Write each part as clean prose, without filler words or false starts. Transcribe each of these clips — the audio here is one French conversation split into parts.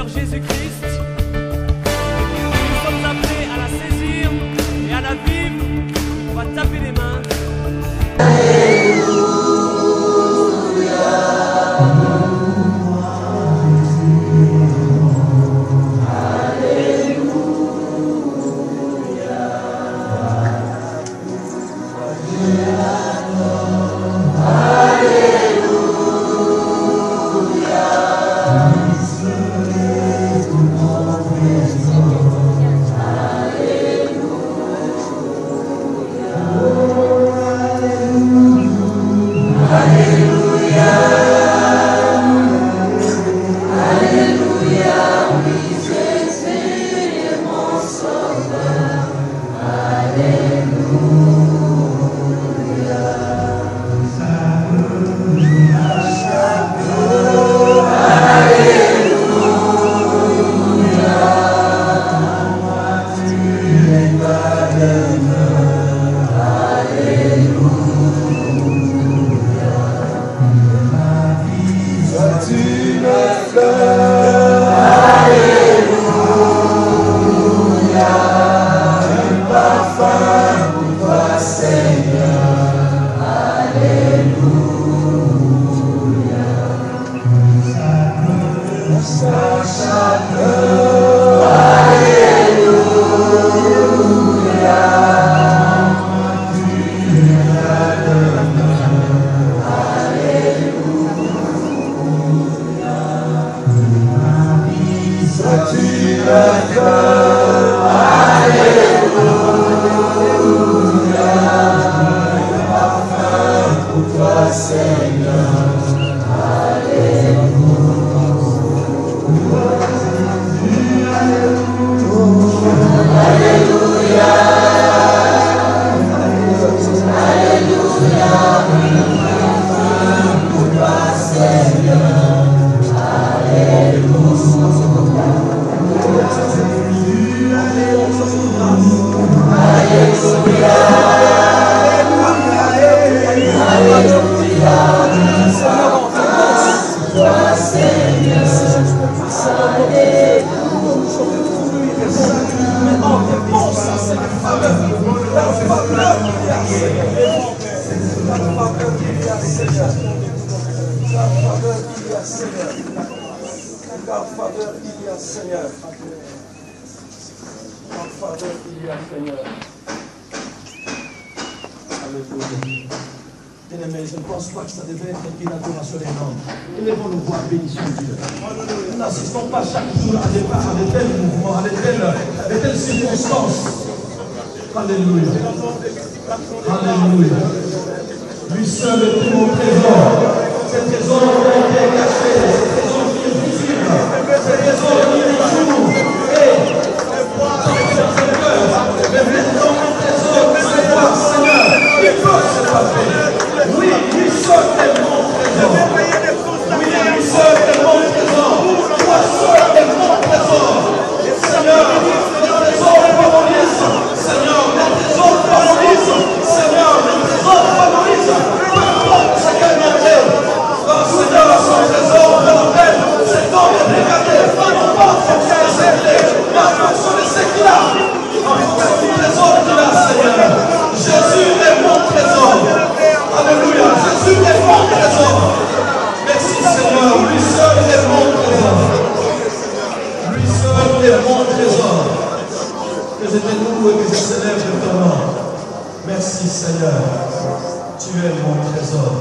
Seigneur Jésus-Christ. Nous sommes appelés à la saisir et à la vivre. On va taper les mains. Bien-aimés, je ne pense pas que ça devait être une adoration énorme. Élevons-nous voir, bénissons Dieu. Nous n'assistons pas chaque jour à de tels mouvements, à de telles circonstances. Alléluia. Alléluia. Lui seul est mon trésor. Ce trésor qui est caché, ce trésor qui est visible, ce trésor qui est jour. Et mais maintenant mon trésor, c'est toi, Seigneur. Il peut se passer. Oui, lui seul est mon trésor. Oui, lui seul est mon trésor. Toi seul est mon trésor. Seigneur, le trésor favorise. Seigneur, le trésor favorise. Seigneur, le trésor favorise. Peu importe ce qu'elle m'a fait. Oh Seigneur, son trésor de la peine, c'est donc de regarder. Peu importe ce qu'elle a fait. La fonction de ce qu'il a. En fonction du trésor qu'il a, Seigneur. Jésus est mon trésor. Alléluia. Jésus est mon trésor. Merci Seigneur. Lui seul est mon trésor. Lui seul est mon trésor. Que je te loue et que je célèbre ton nom. Merci Seigneur. Tu es mon trésor.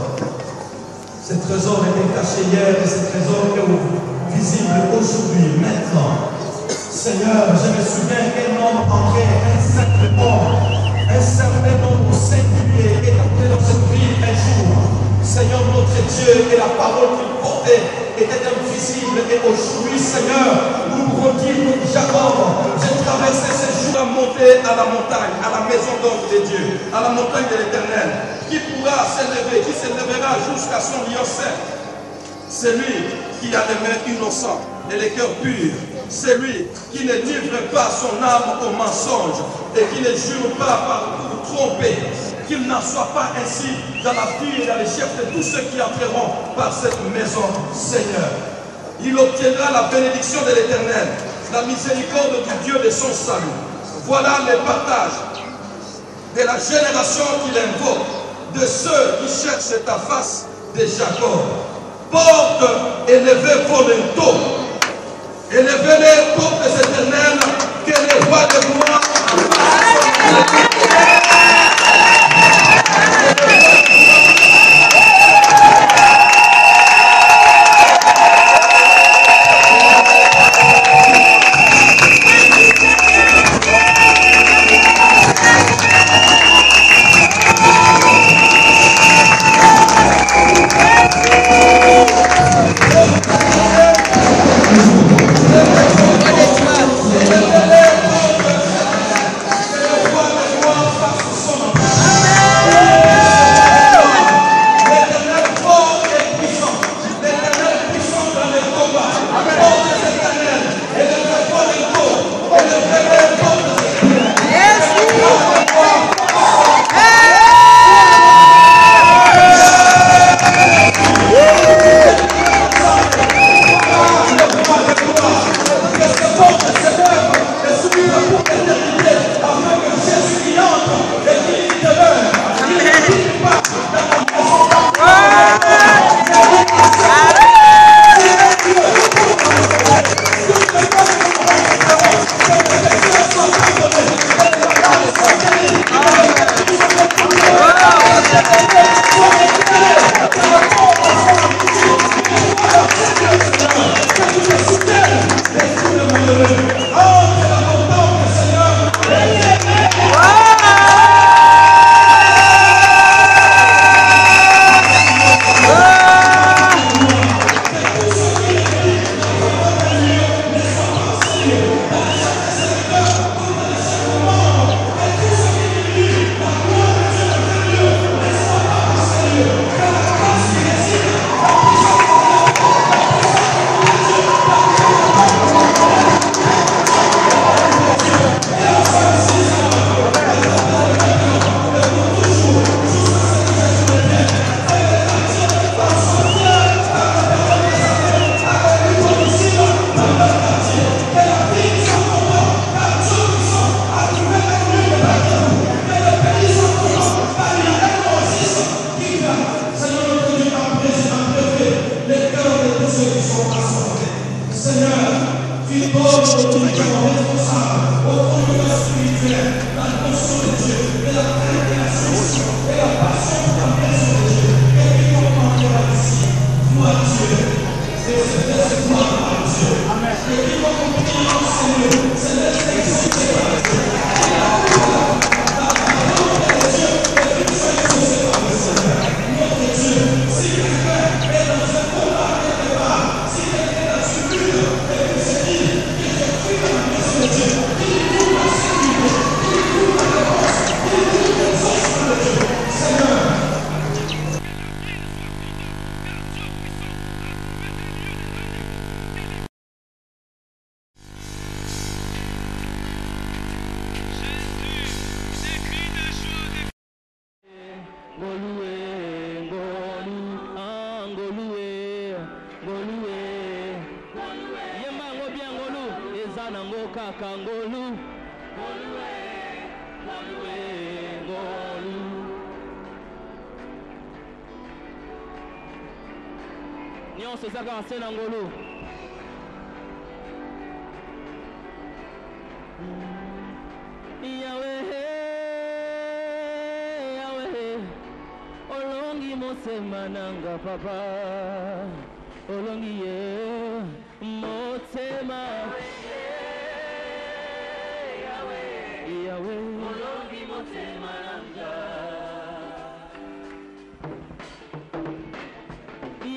Ce trésor était caché hier et ce trésor est visible aujourd'hui, maintenant. Seigneur, je me souviens qu'un homme entrait, un certain nombre singulier est entré dans cette vie un jour. Seigneur notre Dieu, et la parole qu'il portait était invisible. Et aujourd'hui, Seigneur, nous pouvons dire comme Jacob, j'ai traversé ces jours à monter à la montagne, à la maison d'homme de Dieu, à la montagne de l'Éternel. Qui pourra s'élever, qui s'élèvera jusqu'à son lieu saint? C'est lui qui a les mains innocentes et les cœurs purs. C'est lui qui ne livre pas son âme au mensonge et qui ne jure pas pour tromper. Qu'il n'en soit pas ainsi dans la vie et dans les chefs de tous ceux qui entreront par cette maison, Seigneur. il obtiendra la bénédiction de l'Éternel, la miséricorde du Dieu de son salut. Voilà le partage de la génération qu'il invoque, de ceux qui cherchent ta face de Jacob. Porte élevez vos linteaux, élevez les portes éternelles, que les rois de gloire nyonso ezaka nse na ngolu. Yahweh, Yahweh, olongi motema nanga papa, olongi ye motema. Yahweh, Yahweh, olongi motema nanga.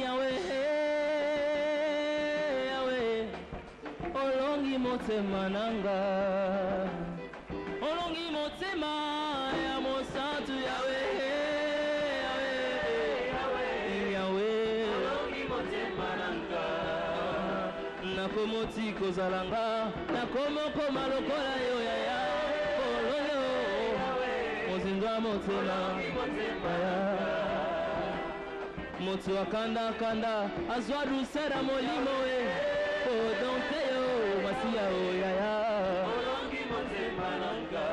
Yahweh, Yahweh, olongi motema nanga. Olongi motema ya mosantu Yahweh, Yahweh, Yahweh, olongi motema nanga. Nakomoti kozalanga, nakomokoma lokola yo yaya. Olongo, mozinga motema, moto akanda kanda azwa dulcera molimo we odonte yo masiya oyaya olongi motema nanga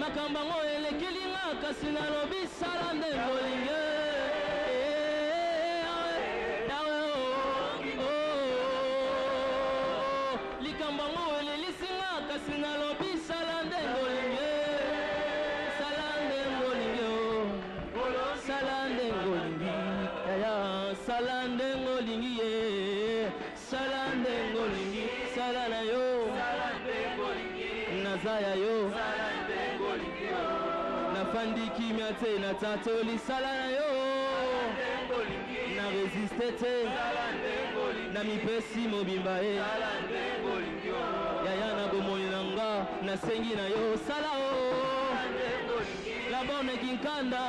makamba ngo elekelinga kasi nalobi sala nde ngolinge likamba ngo elelisinga kasi nalobi sala nde ngolinge sala nde ngolinge sala nde ngolingi yaya sala nde ngolingi ye sala nde ngolingi sala na yo nazaya yo nafandi kimia te natatoli sala na yo na resiste te na mipesi mobimba ye yaya na bomoi na nga nasengi na yo sala o labone kinkanda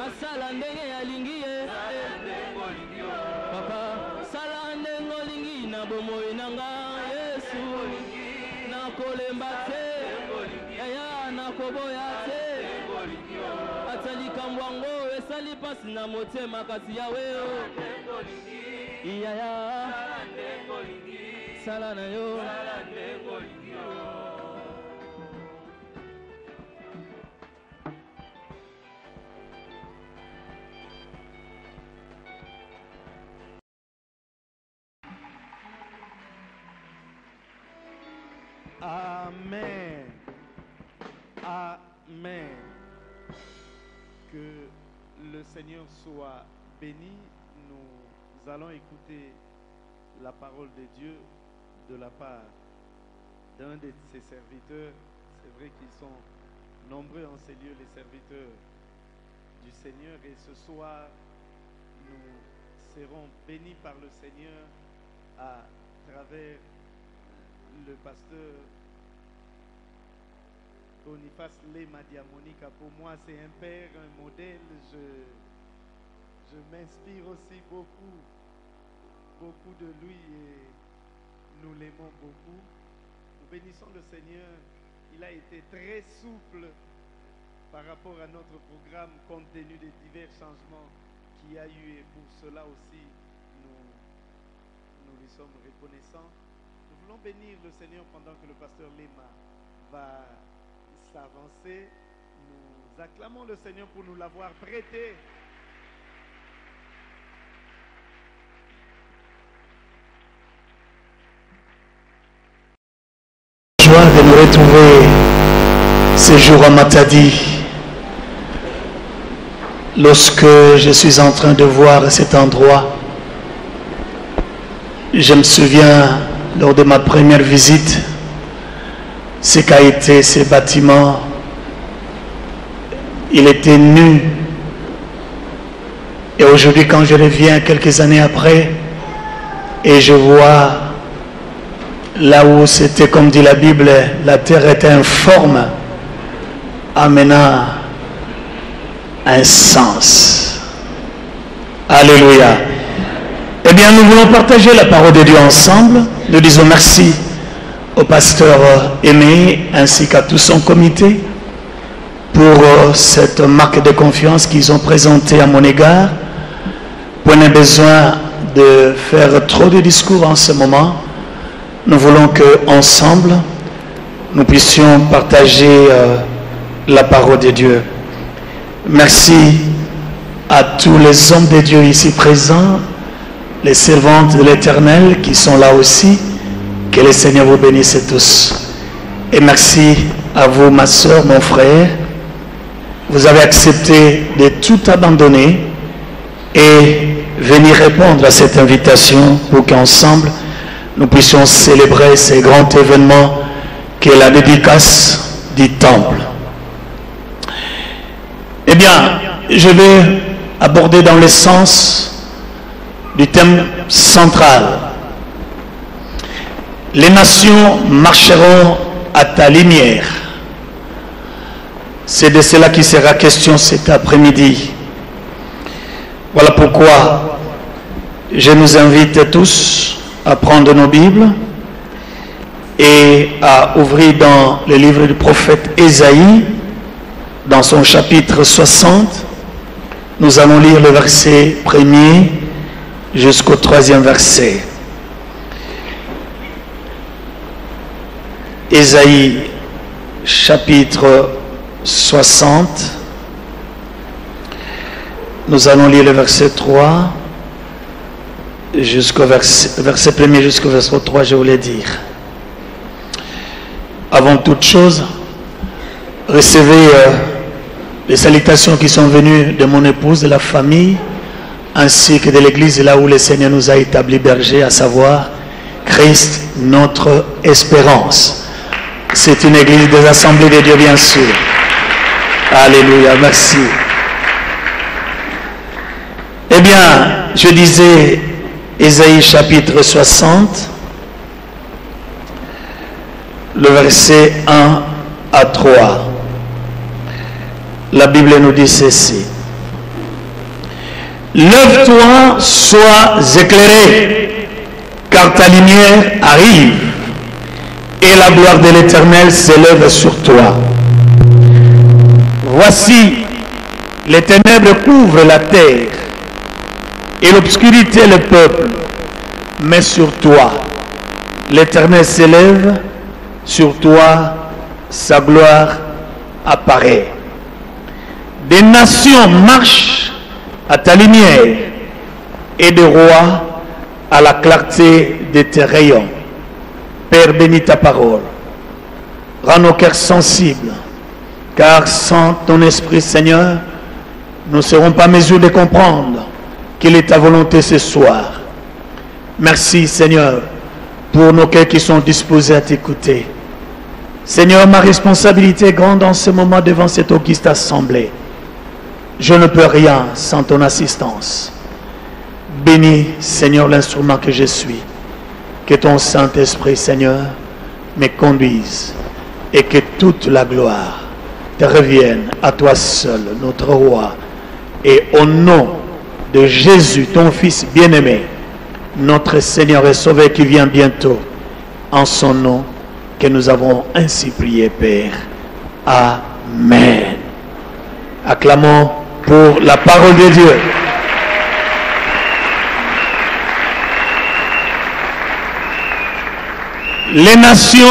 asala ndenge yalingi ye papa sala ndenge olingi na bomoi na nga yesu nakolemba te yaya nakoboya te ata likambo yango esali pasi na motema kasi yawe yaya sala na yo Amen. Amen. Que le Seigneur soit béni. Nous allons écouter la parole de Dieu de la part d'un de ses serviteurs. C'est vrai qu'ils sont nombreux en ces lieux, les serviteurs du Seigneur. Et ce soir, nous serons bénis par le Seigneur à travers le pasteur Boniface Lema Diamonica. Pour moi, c'est un père, un modèle. Je m'inspire aussi beaucoup de lui et nous l'aimons beaucoup. Nous bénissons le Seigneur. Il a été très souple par rapport à notre programme compte tenu des divers changements qu'il y a eu, et pour cela aussi, nous lui sommes reconnaissants. Nous voulons bénir le Seigneur pendant que le pasteur Lema va s'avancer. Nous acclamons le Seigneur pour nous l'avoir prêté. Joie de nous retrouver ce jour à Matadi. Lorsque je suis en train de voir cet endroit, je me souviens lors de ma première visite, ce qu'a été ce bâtiment. Il était nu. Et aujourd'hui, quand je reviens quelques années après, et je vois là où c'était, comme dit la Bible, la terre était informe, amenant un sens. Alléluia. Eh bien, nous voulons partager la parole de Dieu ensemble. Nous disons merci au pasteur Aimé ainsi qu'à tout son comité pour cette marque de confiance qu'ils ont présentée à mon égard. Pour n'a besoin de faire trop de discours en ce moment. Nous voulons qu'ensemble, nous puissions partager la parole de Dieu. Merci à tous les hommes de Dieu ici présents, les servantes de l'Éternel qui sont là aussi. Que le Seigneur vous bénisse tous. Et merci à vous, ma soeur, mon frère. Vous avez accepté de tout abandonner et venir répondre à cette invitation pour qu'ensemble, nous puissions célébrer ces grands événements qu'est la dédicace du temple. Eh bien, je vais aborder dans le sens du thème central. Les nations marcheront à ta lumière. C'est de cela qui sera question cet après-midi. Voilà pourquoi je nous invite tous à prendre nos Bibles et à ouvrir dans le livre du prophète Ésaïe, dans son chapitre 60, Nous allons lire le verset 1er jusqu'au 3e verset. Ésaïe chapitre 60. Nous allons lire le verset 3 jusqu'au verset 1er jusqu'au verset 3, je voulais dire. Avant toute chose, recevez les salutations qui sont venues de mon épouse, de la famille, ainsi que de l'église là où le Seigneur nous a établi berger, à savoir Christ, notre espérance. C'est une église des assemblées de Dieu, bien sûr. Alléluia, merci. Eh bien, je disais Ésaïe chapitre 60, le verset 1 à 3. La Bible nous dit ceci. Lève-toi, sois éclairé, car ta lumière arrive, et la gloire de l'Éternel s'élève sur toi. Voici, les ténèbres couvrent la terre, et l'obscurité le peuple, mais sur toi, l'Éternel s'élève, sur toi, sa gloire apparaît. Des nations marchent à ta lumière, et des rois à la clarté de tes rayons. Père, bénis ta parole. Rends nos cœurs sensibles, car sans ton esprit, Seigneur, nous ne serons pas en mesure de comprendre quelle est ta volonté ce soir. Merci, Seigneur, pour nos cœurs qui sont disposés à t'écouter. Seigneur, ma responsabilité est grande en ce moment devant cette auguste assemblée. Je ne peux rien sans ton assistance. Bénis, Seigneur, l'instrument que je suis. Que ton Saint-Esprit, Seigneur, me conduise et que toute la gloire te revienne à toi seul, notre roi. Et au nom de Jésus, ton Fils bien-aimé, notre Seigneur et Sauveur qui vient bientôt, en son nom que nous avons ainsi prié, Père. Amen. Acclamons pour la parole de Dieu. Les nations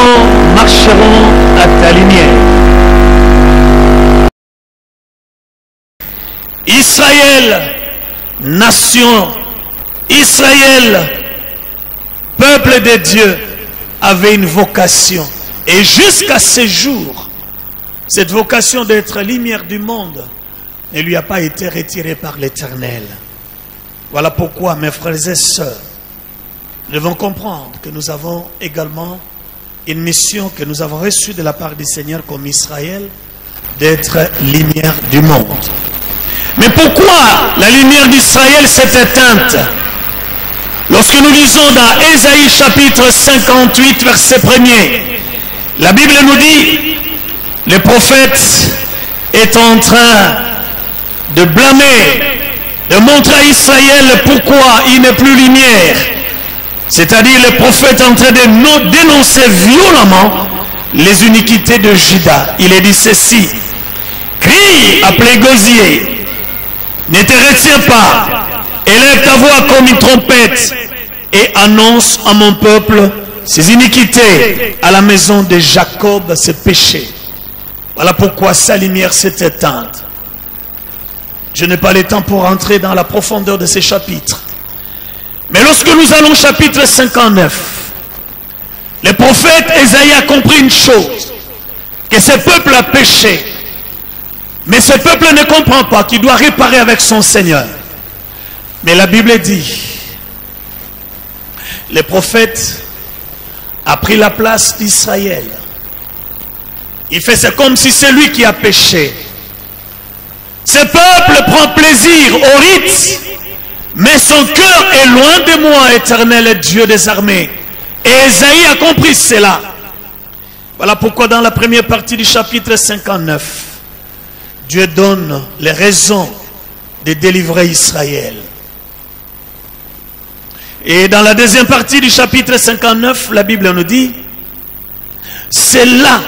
marcheront à ta lumière. Israël, nation, Israël, peuple de Dieu, avait une vocation. Et jusqu'à ce jour, cette vocation d'être lumière du monde ne lui a pas été retirée par l'Éternel. Voilà pourquoi, mes frères et sœurs, nous devons comprendre que nous avons également une mission que nous avons reçue de la part du Seigneur comme Israël, d'être lumière du monde. Mais pourquoi la lumière d'Israël s'est éteinte? Lorsque nous lisons dans Ésaïe chapitre 58, verset 1er, la Bible nous dit, le prophète est en train de blâmer, de montrer à Israël pourquoi il n'est plus lumière. C'est-à-dire le prophète est en train de dénoncer violemment les iniquités de Juda. Il est dit ceci: crie à plein gosier, ne te retiens pas, élève ta voix comme une trompette et annonce à mon peuple ses iniquités, à la maison de Jacob ses péchés. Voilà pourquoi sa lumière s'est éteinte. Je n'ai pas le temps pour entrer dans la profondeur de ces chapitres. Mais lorsque nous allons au chapitre 59, le prophète Ésaïe a compris une chose, que ce peuple a péché. Mais ce peuple ne comprend pas qu'il doit réparer avec son Seigneur. Mais la Bible dit, le prophète a pris la place d'Israël. Il fait c'est comme si c'est lui qui a péché. Ce peuple prend plaisir au rite, mais son cœur est loin de moi, Éternel Dieu des armées. Et Ésaïe a compris cela. Voilà pourquoi dans la première partie du chapitre 59, Dieu donne les raisons de délivrer Israël. Et dans la deuxième partie du chapitre 59, la Bible nous dit, c'est là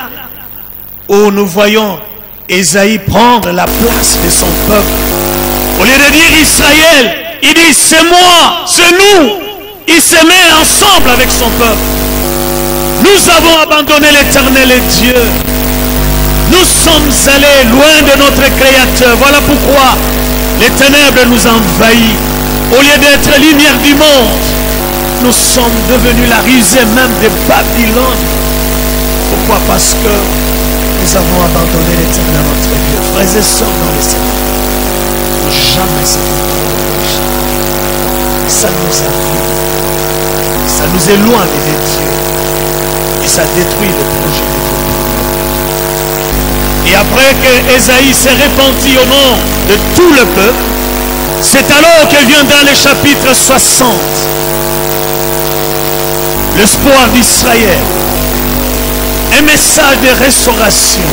où nous voyons Ésaïe prendre la place de son peuple Au lieu de dire Israël, il dit c'est moi, c'est nous. Il se met ensemble avec son peuple. Nous avons abandonné l'Éternel et Dieu. Nous sommes allés loin de notre Créateur. Voilà pourquoi les ténèbres nous envahissent. Au lieu d'être lumière du monde, nous sommes devenus la risée même de Babylone. Pourquoi? Parce que nous avons abandonné l'Éternel notre Dieu. Frères et sœurs dans le Seigneur, il ne faut jamais se péché. Ça nous affaiblit. Ça nous éloigne de Dieu. Et ça détruit le projet de Dieu. Et après que Ésaïe s'est repenti au nom de tout le peuple, c'est alors que vient dans le chapitre 60 l'espoir d'Israël, un message de restauration,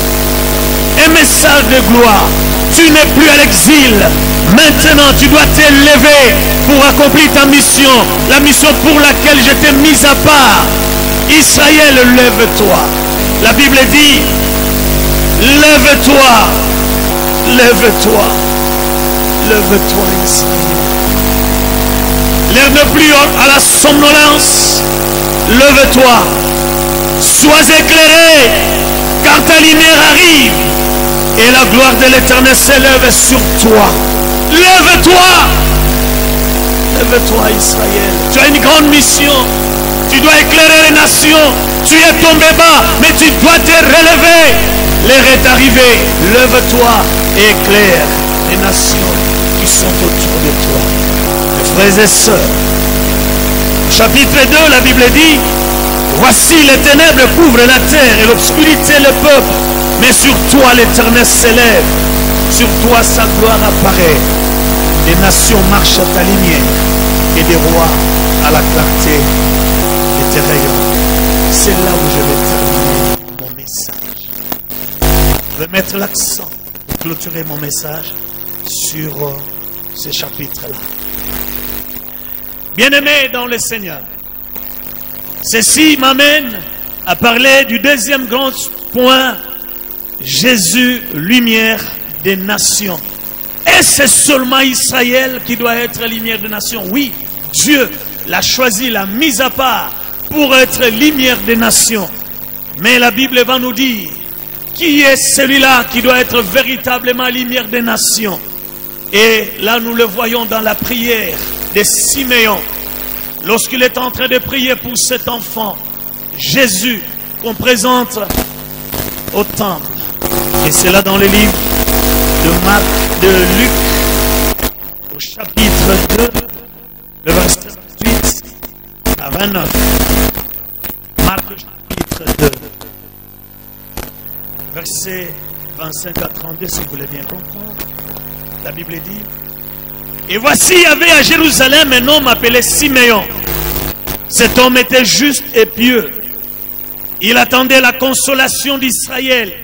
un message de gloire. Tu n'es plus à l'exil. Maintenant, tu dois t'élever pour accomplir ta mission, la mission pour laquelle je t'ai mise à part. Israël, lève-toi. La Bible dit, lève-toi, lève-toi, lève-toi, Israël. L'heure n'est plus à la somnolence. Lève-toi, sois éclairé, car ta lumière arrive et la gloire de l'Éternel s'élève sur toi. Lève-toi, lève-toi, Israël. Tu as une grande mission. Tu dois éclairer les nations. Tu es tombé bas, mais tu dois te relever. L'heure est arrivée. Lève-toi et éclaire les nations qui sont autour de toi. Mes frères et sœurs, chapitre 2, la Bible dit, voici les ténèbres couvrent la terre et l'obscurité le peuple, mais sur toi l'Éternel s'élève, sur toi sa gloire apparaît. Les nations marchent à ta lumière et des rois à la clarté de tes rayons. C'est là où je vais terminer mon message. Je vais mettre l'accent pour clôturer mon message sur ce chapitre-là. Bien-aimés dans le Seigneur, ceci m'amène à parler du deuxième grand point, Jésus, lumière des nations. Est-ce seulement Israël qui doit être lumière des nations? Oui, Dieu l'a choisi, l'a mis à part pour être lumière des nations. Mais la Bible va nous dire, qui est celui-là qui doit être véritablement lumière des nations? Et là nous le voyons dans la prière de Siméon, lorsqu'il est en train de prier pour cet enfant, Jésus, qu'on présente au temple. Et c'est là dans le livre de Luc, au chapitre 2, le verset 28 à 29. Marc, chapitre 2, verset 25 à 32, si vous voulez bien comprendre. La Bible dit, et voici, il y avait à Jérusalem un homme appelé Siméon. Cet homme était juste et pieux. Il attendait la consolation d'Israël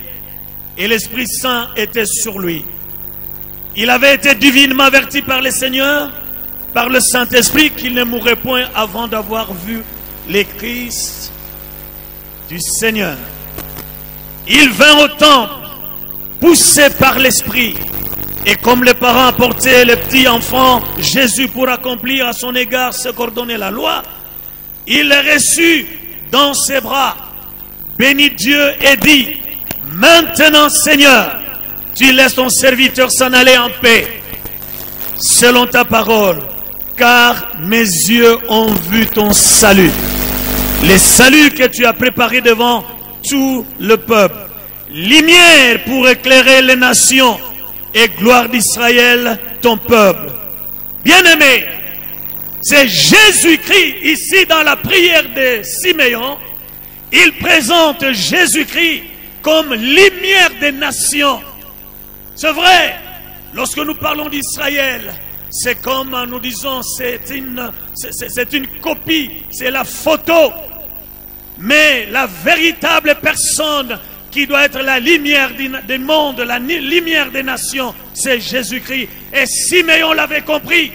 et l'Esprit Saint était sur lui. Il avait été divinement averti par le Seigneur, par le Saint-Esprit, qu'il ne mourrait point avant d'avoir vu les Christ du Seigneur. Il vint au temple, poussé par l'Esprit. Et comme les parents apportaient le petit enfant Jésus pour accomplir à son égard ce qu'ordonnait la loi, il le reçut dans ses bras, bénit Dieu et dit, maintenant Seigneur, tu laisses ton serviteur s'en aller en paix, selon ta parole, car mes yeux ont vu ton salut, le salut que tu as préparé devant tout le peuple, lumière pour éclairer les nations, et gloire d'Israël, ton peuple. Bien-aimé, c'est Jésus-Christ, ici dans la prière de Siméon, il présente Jésus-Christ comme lumière des nations. C'est vrai, lorsque nous parlons d'Israël, c'est comme nous disons, c'est une copie, c'est la photo. Mais la véritable personne qui doit être la lumière du monde, la lumière des nations, c'est Jésus-Christ. Et Siméon l'avait compris.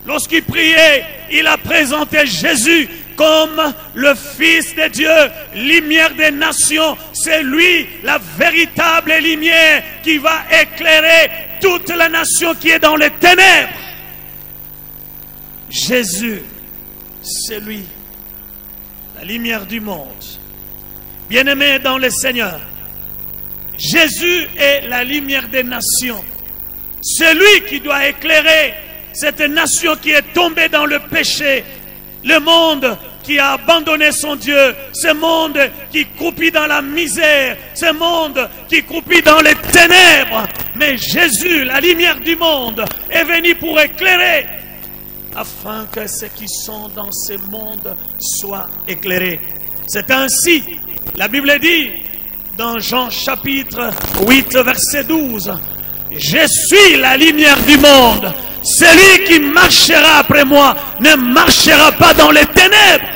Lorsqu'il priait, il a présenté Jésus comme le Fils de Dieu, lumière des nations. C'est lui, la véritable lumière qui va éclairer toute la nation qui est dans les ténèbres. Jésus, c'est lui, la lumière du monde. Bien-aimés dans le Seigneur, Jésus est la lumière des nations. C'est lui qui doit éclairer cette nation qui est tombée dans le péché, le monde qui a abandonné son Dieu, ce monde qui croupit dans la misère, ce monde qui croupit dans les ténèbres. Mais Jésus, la lumière du monde, est venu pour éclairer, afin que ceux qui sont dans ce monde soient éclairés. C'est ainsi, la Bible dit, dans Jean chapitre 8, verset 12, « Je suis la lumière du monde. Celui qui marchera après moi ne marchera pas dans les ténèbres. »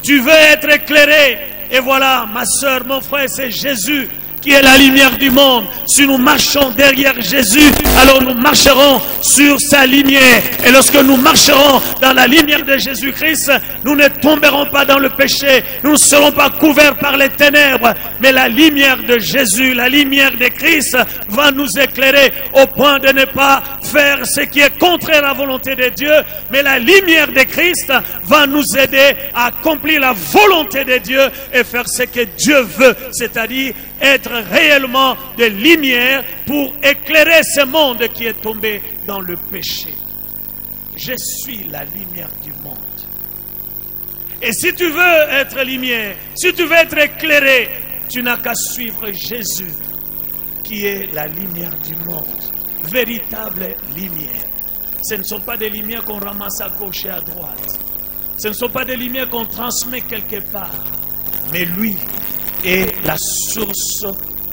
Tu veux être éclairé. Et voilà, ma soeur, mon frère, c'est Jésus qui est la lumière du monde. Si nous marchons derrière Jésus, alors nous marcherons sur sa lumière. Et lorsque nous marcherons dans la lumière de Jésus-Christ, nous ne tomberons pas dans le péché. Nous ne serons pas couverts par les ténèbres. Mais la lumière de Jésus, la lumière de Christ va nous éclairer au point de ne pas faire ce qui est contraire à la volonté de Dieu. Mais la lumière de Christ va nous aider à accomplir la volonté de Dieu et faire ce que Dieu veut, c'est-à-dire être réellement de lumière pour éclairer ce monde qui est tombé dans le péché. Je suis la lumière du monde. Et si tu veux être lumière, si tu veux être éclairé, tu n'as qu'à suivre Jésus, qui est la lumière du monde, véritable lumière. Ce ne sont pas des lumières qu'on ramasse à gauche et à droite. Ce ne sont pas des lumières qu'on transmet quelque part. Mais lui est la source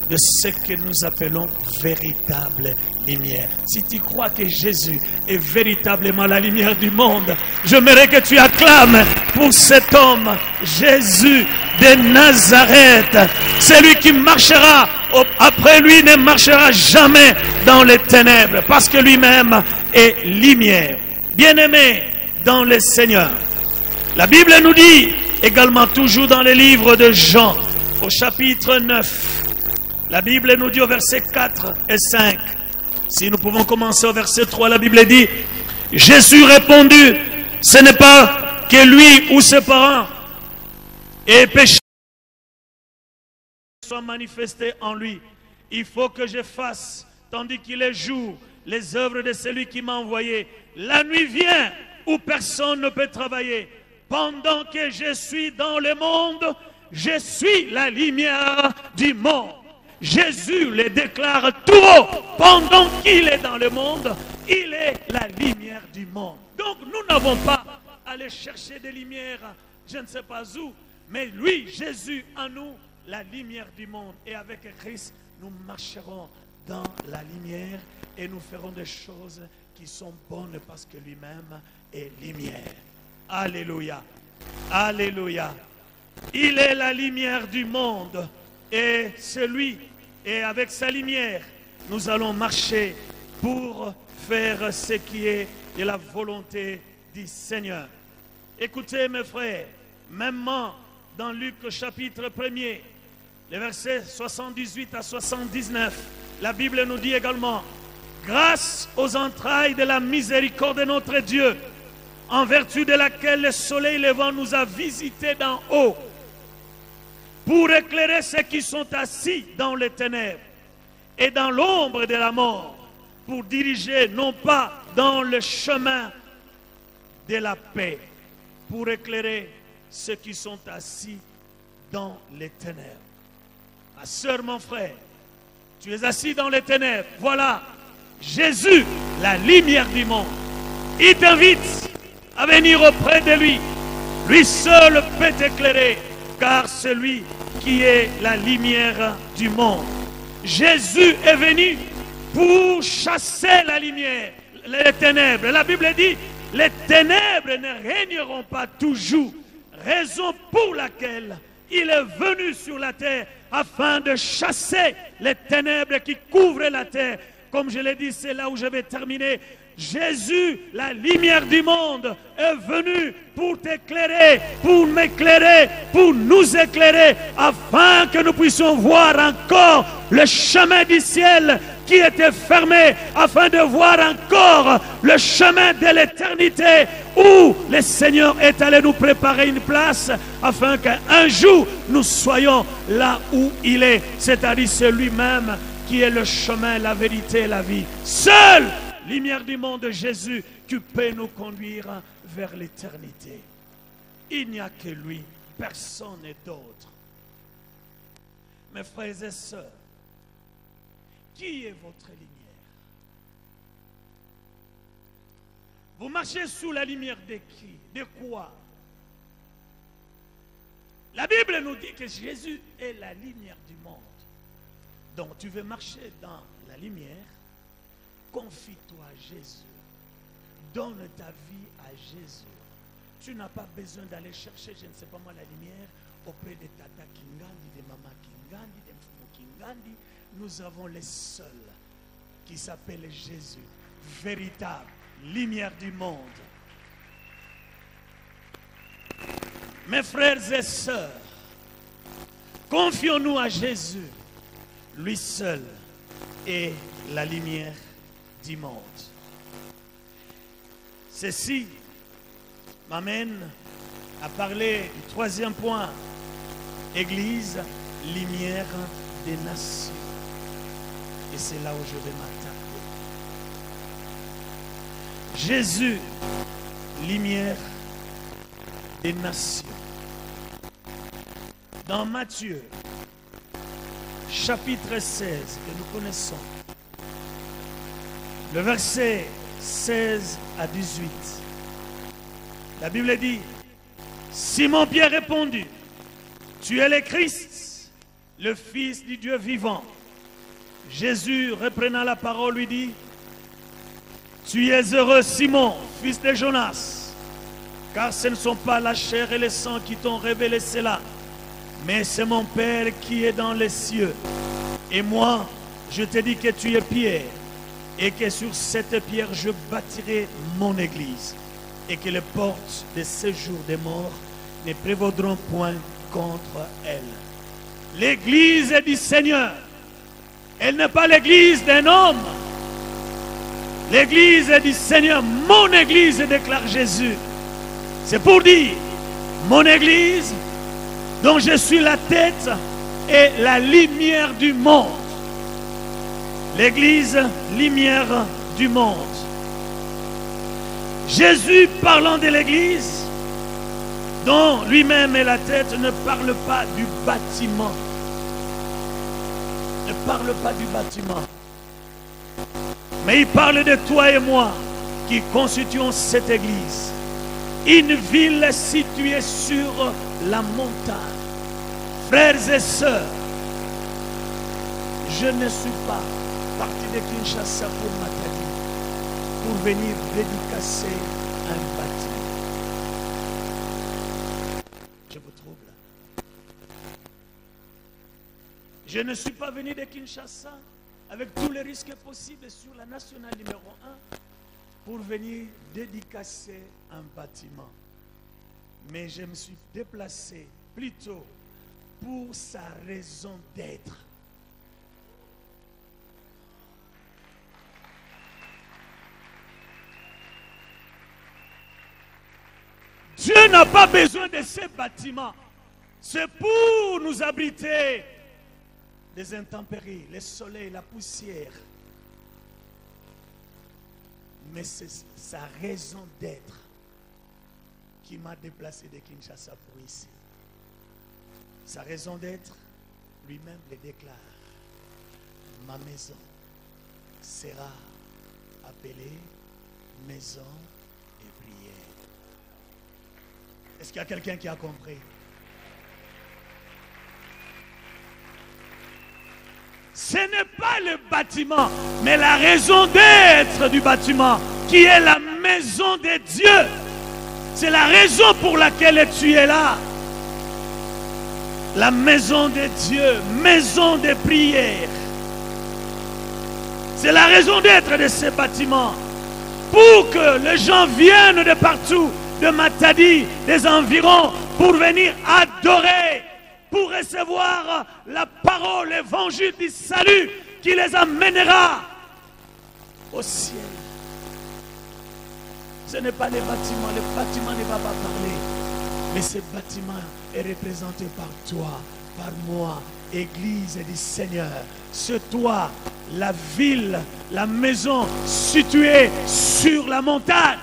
de ce que nous appelons véritable lumière. Si tu crois que Jésus est véritablement la lumière du monde, j'aimerais que tu acclames pour cet homme, Jésus de Nazareth. Celui qui marchera après lui ne marchera jamais dans les ténèbres, parce que lui-même est lumière. Bien-aimé dans le Seigneur, la Bible nous dit également, toujours dans le livre de Jean, au chapitre 9, la Bible nous dit au verset 4 et 5, si nous pouvons commencer au verset 3, la Bible dit, Jésus répondit, ce n'est pas que lui ou ses parents aient péché soit manifesté en lui. Il faut que je fasse, tandis qu'il est jour, les œuvres de celui qui m'a envoyé. La nuit vient où personne ne peut travailler. Pendant que je suis dans le monde, je suis la lumière du monde. Jésus le déclare tout haut. Pendant qu'il est dans le monde, il est la lumière du monde. Donc nous n'avons pas à aller chercher des lumières, je ne sais pas où, mais lui, Jésus en nous, la lumière du monde. Et avec Christ, nous marcherons dans la lumière et nous ferons des choses qui sont bonnes parce que lui-même est lumière. Alléluia. Alléluia. Il est la lumière du monde. Et celui, et avec sa lumière, nous allons marcher pour faire ce qui est de la volonté du Seigneur. Écoutez mes frères, même dans Luc chapitre 1er, les versets 78 à 79, la Bible nous dit également, grâce aux entrailles de la miséricorde de notre Dieu, en vertu de laquelle le soleil levant nous a visités d'en haut, pour éclairer ceux qui sont assis dans les ténèbres et dans l'ombre de la mort, pour diriger non pas dans le chemin de la paix, pour éclairer ceux qui sont assis dans les ténèbres. Ma soeur, mon frère, tu es assis dans les ténèbres. Voilà, Jésus, la lumière du monde. Il t'invite à venir auprès de lui. Lui seul peut t'éclairer, car c'est lui qui est la lumière du monde. Jésus est venu pour chasser la lumière, les ténèbres. La Bible dit, les ténèbres ne régneront pas toujours, raison pour laquelle il est venu sur la terre afin de chasser les ténèbres qui couvrent la terre. Comme je l'ai dit, c'est là où je vais terminer. Jésus, la lumière du monde, est venu pour t'éclairer, pour m'éclairer, pour nous éclairer, afin que nous puissions voir encore le chemin du ciel qui étaient fermés afin de voir encore le chemin de l'éternité où le Seigneur est allé nous préparer une place afin qu'un jour nous soyons là où il est, c'est-à-dire c'est lui-même qui est le chemin, la vérité et la vie. Seule lumière du monde, Jésus, qui peut nous conduire vers l'éternité. Il n'y a que lui, personne d'autre. Mes frères et sœurs, qui est votre lumière? Vous marchez sous la lumière de qui? De quoi? La Bible nous dit que Jésus est la lumière du monde. Donc tu veux marcher dans la lumière, confie-toi à Jésus. Donne ta vie à Jésus. Tu n'as pas besoin d'aller chercher, je ne sais pas moi, la lumière auprès de Tata Kingandi, de Mama Kingandi, de Mfumo Kingandi. Nous avons les seuls qui s'appellent Jésus, véritable lumière du monde. Mes frères et sœurs, confions-nous à Jésus. Lui seul est la lumière du monde. Ceci m'amène à parler du troisième point. Église, lumière des nations. Et c'est là où je vais m'attarder. Jésus, lumière des nations. Dans Matthieu, chapitre 16, que nous connaissons, le verset 16 à 18, la Bible dit: Simon-Pierre répondit: Tu es le Christ, le Fils du Dieu vivant. Jésus, reprenant la parole, lui dit: Tu es heureux, Simon, fils de Jonas, car ce ne sont pas la chair et le sang qui t'ont révélé cela, mais c'est mon Père qui est dans les cieux. Et moi, je te dis que tu es Pierre, et que sur cette pierre je bâtirai mon église, et que les portes de séjour des morts ne prévaudront point contre elle. L'église du Seigneur, elle n'est pas l'église d'un homme. L'église du Seigneur, mon église, déclare Jésus. C'est pour dire, mon église, dont je suis la tête, est la lumière du monde. L'église, lumière du monde. Jésus, parlant de l'église, dont lui-même est la tête, ne parle pas du bâtiment. Ne parle pas du bâtiment. Mais il parle de toi et moi qui constituons cette église. Une ville située sur la montagne. Frères et sœurs, je ne suis pas parti de Kinshasa pour Matadi, pour venir dédicacer un bâtiment. Je vous trouve là. Je ne suis pas venu de Kinshasa avec tous les risques possibles sur la nationale numéro 1 pour venir dédicacer un bâtiment. Mais je me suis déplacé plutôt pour sa raison d'être. Dieu n'a pas besoin de ces bâtiments. C'est pour nous abriter des intempéries, le soleil, la poussière. Mais c'est sa raison d'être qui m'a déplacé de Kinshasa pour ici. Sa raison d'être, lui-même le déclare. Ma maison sera appelée maison de prière. Est-ce qu'il y a quelqu'un qui a compris? Ce n'est pas le bâtiment, mais la raison d'être du bâtiment, qui est la maison de Dieu. C'est la raison pour laquelle tu es là. La maison de Dieu, maison de prière. C'est la raison d'être de ces bâtiments. Pour que les gens viennent de partout, de Matadi, des environs, pour venir adorer, pour recevoir la parole, l'évangile du salut qui les amènera au ciel. Ce n'est pas les bâtiments, le bâtiment ne va pas parler. Mais ce bâtiment est représenté par toi, par moi, Église du Seigneur. C'est toi, la ville, la maison située sur la montagne.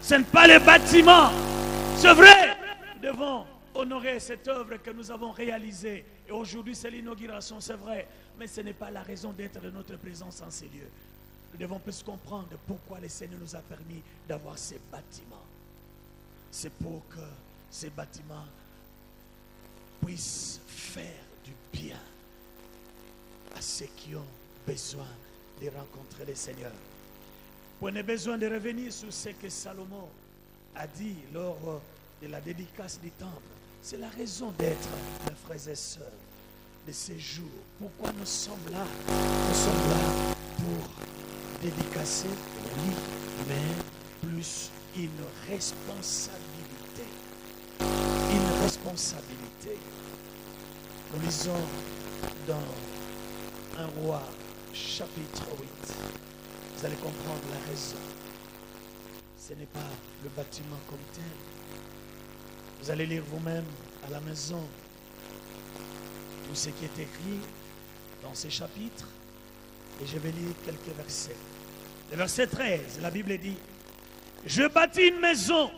Ce n'est pas les bâtiments. C'est vrai. Nous devons honorer cette œuvre que nous avons réalisée. Et aujourd'hui, c'est l'inauguration, c'est vrai. Mais ce n'est pas la raison d'être de notre présence en ces lieux. Nous devons plus comprendre pourquoi le Seigneur nous a permis d'avoir ces bâtiments. C'est pour que ces bâtiments puissent faire du bien à ceux qui ont besoin de rencontrer le Seigneur. Prenez besoin de revenir sur ce que Salomon a dit lors de la dédicace du temple. C'est la raison d'être, mes frères et sœurs, de ces jours. Pourquoi nous sommes là? Nous sommes là pour dédicacer, oui, mais plus une responsabilité. Une responsabilité. Nous lisons dans 1 Roi chapitre 8. Vous allez comprendre la raison. Ce n'est pas le bâtiment comme tel. Vous allez lire vous-même à la maison tout ce qui est écrit dans ces chapitres. Et je vais lire quelques versets. Le verset 13, la Bible dit: je bâtis une maison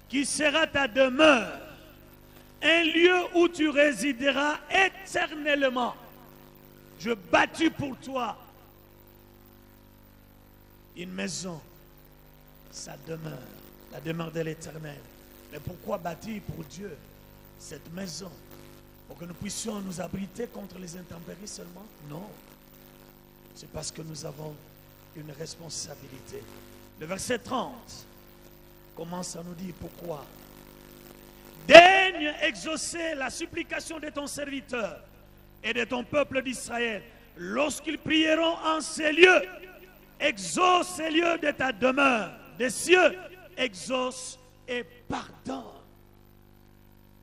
qui sera ta demeure, un lieu où tu résideras éternellement. Je bâtis pour toi une maison, sa demeure, la demeure de l'Éternel. Mais pourquoi bâtir pour Dieu cette maison? Pour que nous puissions nous abriter contre les intempéries seulement? Non. C'est parce que nous avons une responsabilité. Le verset 30 commence à nous dire pourquoi. Daigne exaucer la supplication de ton serviteur et de ton peuple d'Israël lorsqu'ils prieront en ces lieux. Exauce ces lieux de ta demeure des cieux. Exauce et pardonne.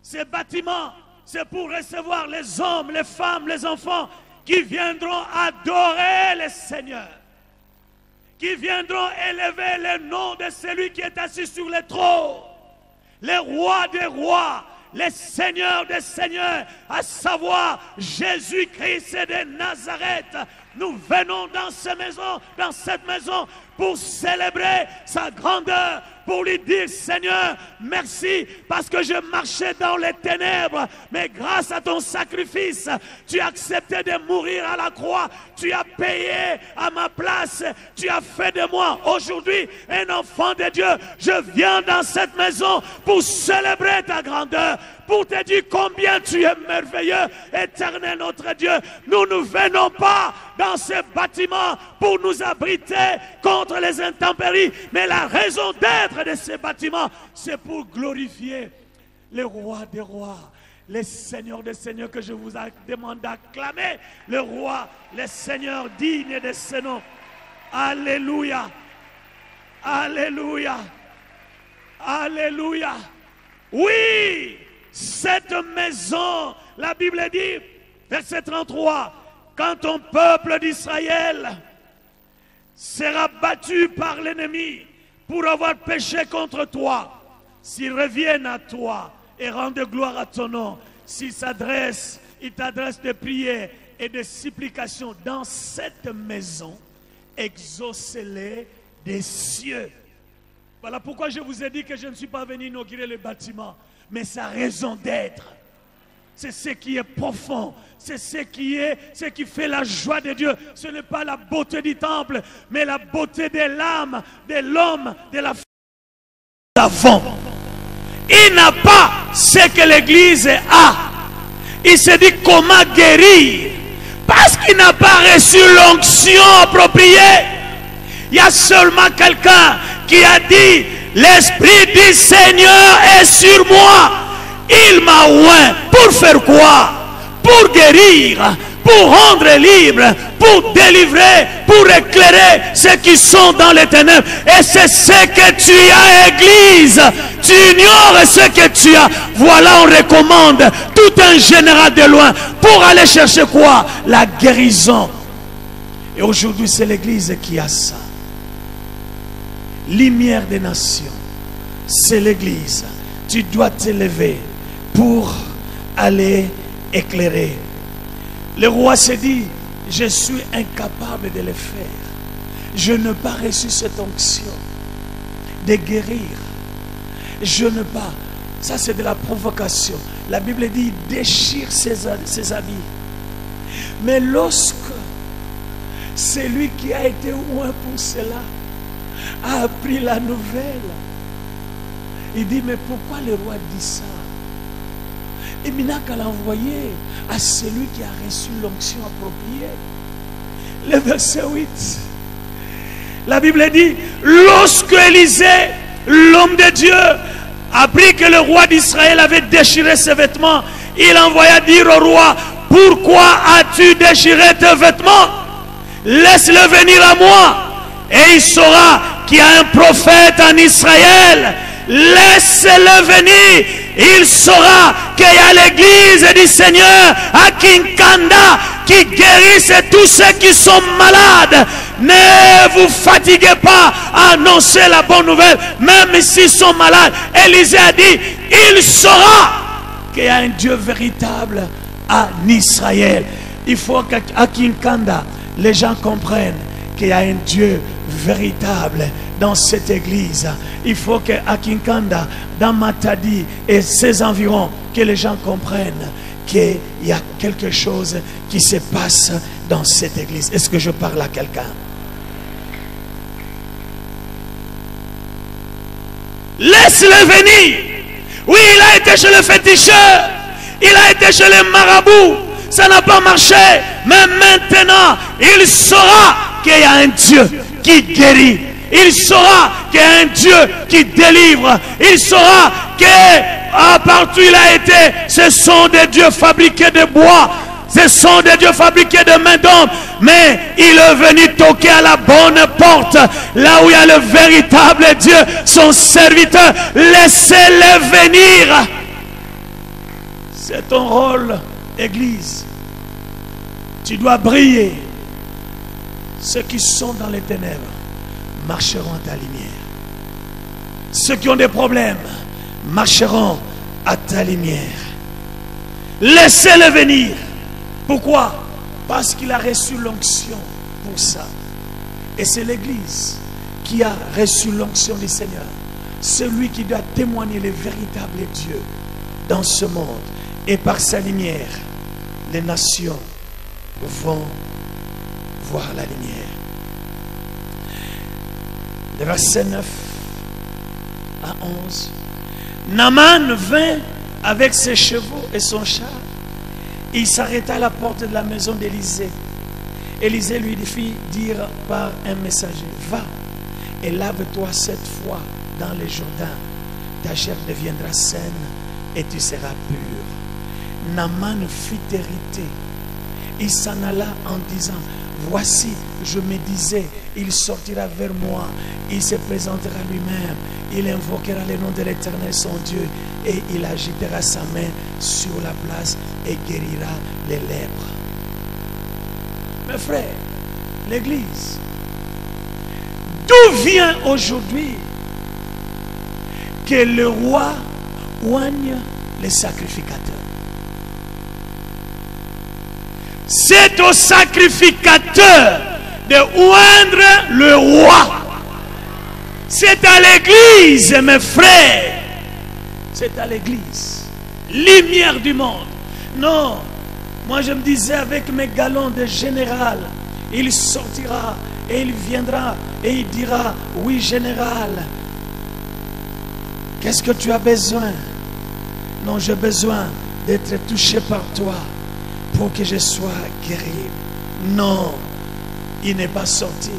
Ces bâtiments, c'est pour recevoir les hommes, les femmes, les enfants qui viendront adorer le Seigneur, qui viendront élever le nom de celui qui est assis sur le trône, le roi des rois, le Seigneur des seigneurs, à savoir Jésus-Christ de Nazareth. Nous venons dans cette maison pour célébrer sa grandeur, pour lui dire: Seigneur, merci parce que je marchais dans les ténèbres, mais grâce à ton sacrifice, tu as accepté de mourir à la croix, tu as payé à ma place, tu as fait de moi aujourd'hui un enfant de Dieu. Je viens dans cette maison pour célébrer ta grandeur, pour te dire combien tu es merveilleux, éternel notre Dieu. Nous ne venons pas dans ce bâtiment pour nous abriter contre les intempéries, mais la raison d'être de ces bâtiments, c'est pour glorifier le roi des rois, le Seigneur des seigneurs que je vous demande d'acclamer, le roi, le Seigneur digne de ce nom. Alléluia, alléluia, alléluia. Oui, cette maison, la Bible dit, verset 33, quand ton peuple d'Israël sera battu par l'ennemi pour avoir péché contre toi, s'ils reviennent à toi et rendent gloire à ton nom, s'ils t'adressent des prières et des supplications dans cette maison, exauce-les des cieux. Voilà pourquoi je vous ai dit que je ne suis pas venu inaugurer le bâtiment, mais sa raison d'être. C'est ce qui est profond, c'est ce qui fait la joie de Dieu. Ce n'est pas la beauté du temple, mais la beauté de l'âme, de l'homme, de la femme. Il n'a pas ce que l'Église a. Il se dit comment guérir, parce qu'il n'a pas reçu l'onction appropriée. Il y a seulement quelqu'un qui a dit: l'Esprit du Seigneur est sur moi. Il m'a oint. Pour faire quoi? Pour guérir, pour rendre libre, pour délivrer, pour éclairer ceux qui sont dans les ténèbres. Et c'est ce que tu as, Église. Tu ignores ce que tu as. Voilà, on recommande tout un général de loin pour aller chercher quoi? La guérison. Et aujourd'hui, c'est l'Église qui a ça. Lumière des nations, c'est l'Église. Tu dois t'élever pour aller éclairer. Le roi s'est dit, je suis incapable de le faire. Je n'ai pas reçu cette onction de guérir. Je n'ai pas. Ça, c'est de la provocation. La Bible dit, il déchire ses habits. Mais lorsque celui qui a été loin pour cela a appris la nouvelle, il dit, mais pourquoi le roi dit ça? Et maintenant qu'elle a envoyé à celui qui a reçu l'onction appropriée. Le verset 8. La Bible dit, lorsque Élisée, l'homme de Dieu, apprit que le roi d'Israël avait déchiré ses vêtements, il envoya dire au roi, pourquoi as-tu déchiré tes vêtements? Laisse-le venir à moi, et il saura qu'il y a un prophète en Israël. Laisse-le venir, il saura qu'il y a l'église du Seigneur à Kinkanda qui guérissent tous ceux qui sont malades. Ne vous fatiguez pas à annoncer la bonne nouvelle, même s'ils sont malades. Élisée a dit, il saura qu'il y a un Dieu véritable en Israël. Il faut qu'à Kinkanda, les gens comprennent qu'il y a un Dieu véritable dans cette église. Il faut qu'à Kinkanda, dans Matadi et ses environs, que les gens comprennent qu'il y a quelque chose qui se passe dans cette église. Est-ce que je parle à quelqu'un? Laisse-le venir. Oui, il a été chez le féticheur, il a été chez les marabouts, ça n'a pas marché. Mais maintenant, il saura qu'il y a un Dieu qui guérit. Il saura qu'il y a un Dieu qui délivre. Il saura que partout il a été, ce sont des dieux fabriqués de bois. Ce sont des dieux fabriqués de main d'homme. Mais il est venu toquer à la bonne porte, là où il y a le véritable Dieu, son serviteur. Laissez-le venir. C'est ton rôle, Église. Tu dois briller. Ceux qui sont dans les ténèbres marcheront à ta lumière. Ceux qui ont des problèmes marcheront à ta lumière. Laissez-le venir. Pourquoi? Parce qu'il a reçu l'onction pour ça. Et c'est l'Église qui a reçu l'onction du Seigneur. Celui qui doit témoigner le véritable Dieu dans ce monde. Et par sa lumière, les nations vont voir la lumière. Le verset 9 à 11. Naaman vint avec ses chevaux et son char. Il s'arrêta à la porte de la maison d'Élisée. Élisée lui fit dire par un messager, va et lave-toi 7 fois dans le Jourdain. Ta chair deviendra saine et tu seras pur. Naaman fit hériter. Il s'en alla en disant, voici, je me disais, il sortira vers moi, il se présentera lui-même, il invoquera le nom de l'Éternel son Dieu et il agitera sa main sur la place et guérira les lèpres. Mes frères, l'Église, d'où vient aujourd'hui que le roi oigne les sacrificateurs? C'est au sacrificateur de oindre le roi. C'est à l'église, mes frères. C'est à l'église. Lumière du monde. Non. Moi je me disais avec mes galons de général, il sortira et il viendra et il dira, oui général, qu'est-ce que tu as besoin? Non, j'ai besoin d'être touché par toi pour que je sois guéri. Non, il n'est pas sorti.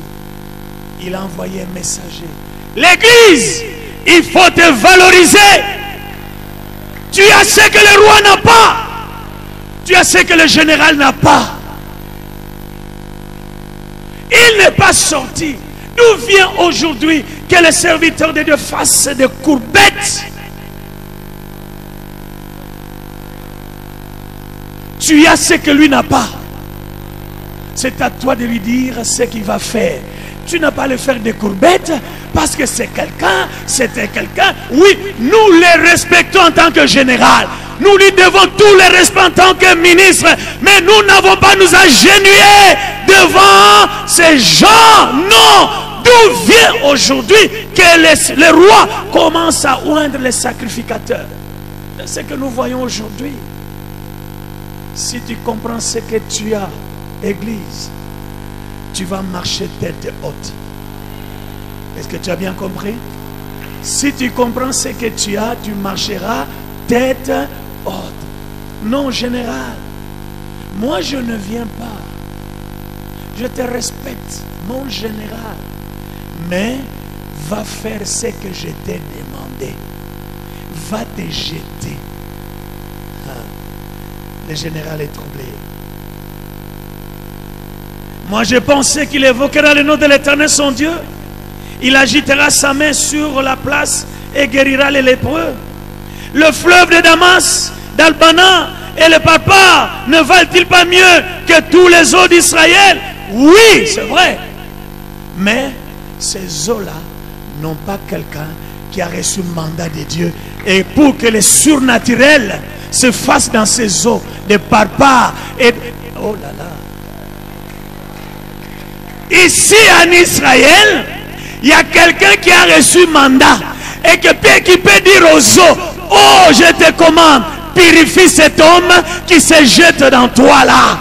Il a envoyé un messager. L'église, il faut te valoriser. Tu as ce que le roi n'a pas. Tu as ce que le général n'a pas. Il n'est pas sorti. D'où vient aujourd'hui que le serviteur de Dieu fasse des courbettes? Tu as ce que lui n'a pas. c'est à toi de lui dire ce qu'il va faire. Tu n'as pas à le faire des courbettes parce que c'est quelqu'un, c'était quelqu'un. Oui, nous les respectons en tant que général. Nous lui devons tous les respects en tant que ministre. Mais nous n'avons pas à nous agenouiller devant ces gens. Non! D'où vient aujourd'hui que les rois commencent à oindre les sacrificateurs? C'est ce que nous voyons aujourd'hui. Si tu comprends ce que tu as, Église, tu vas marcher tête haute. Est-ce que tu as bien compris? Si tu comprends ce que tu as, tu marcheras tête haute. Non, général, moi je ne viens pas. Je te respecte, mon général. Mais va faire ce que je t'ai demandé. Va te jeter. Le général est troublé. Moi je pensais qu'il évoquera le nom de l'Éternel son Dieu. Il agitera sa main sur la place et guérira les lépreux. Le fleuve de Damas, d'Albana et le Papa ne valent-ils pas mieux que tous les eaux d'Israël? Oui, c'est vrai. Mais ces eaux-là n'ont pas quelqu'un qui a reçu le mandat de Dieu. Et pour que le surnaturel se fasse dans ces eaux de Papa et... Oh là là. Ici en Israël, il y a quelqu'un qui a reçu mandat et qui peut dire aux eaux, oh je te commande, purifie cet homme qui se jette dans toi là.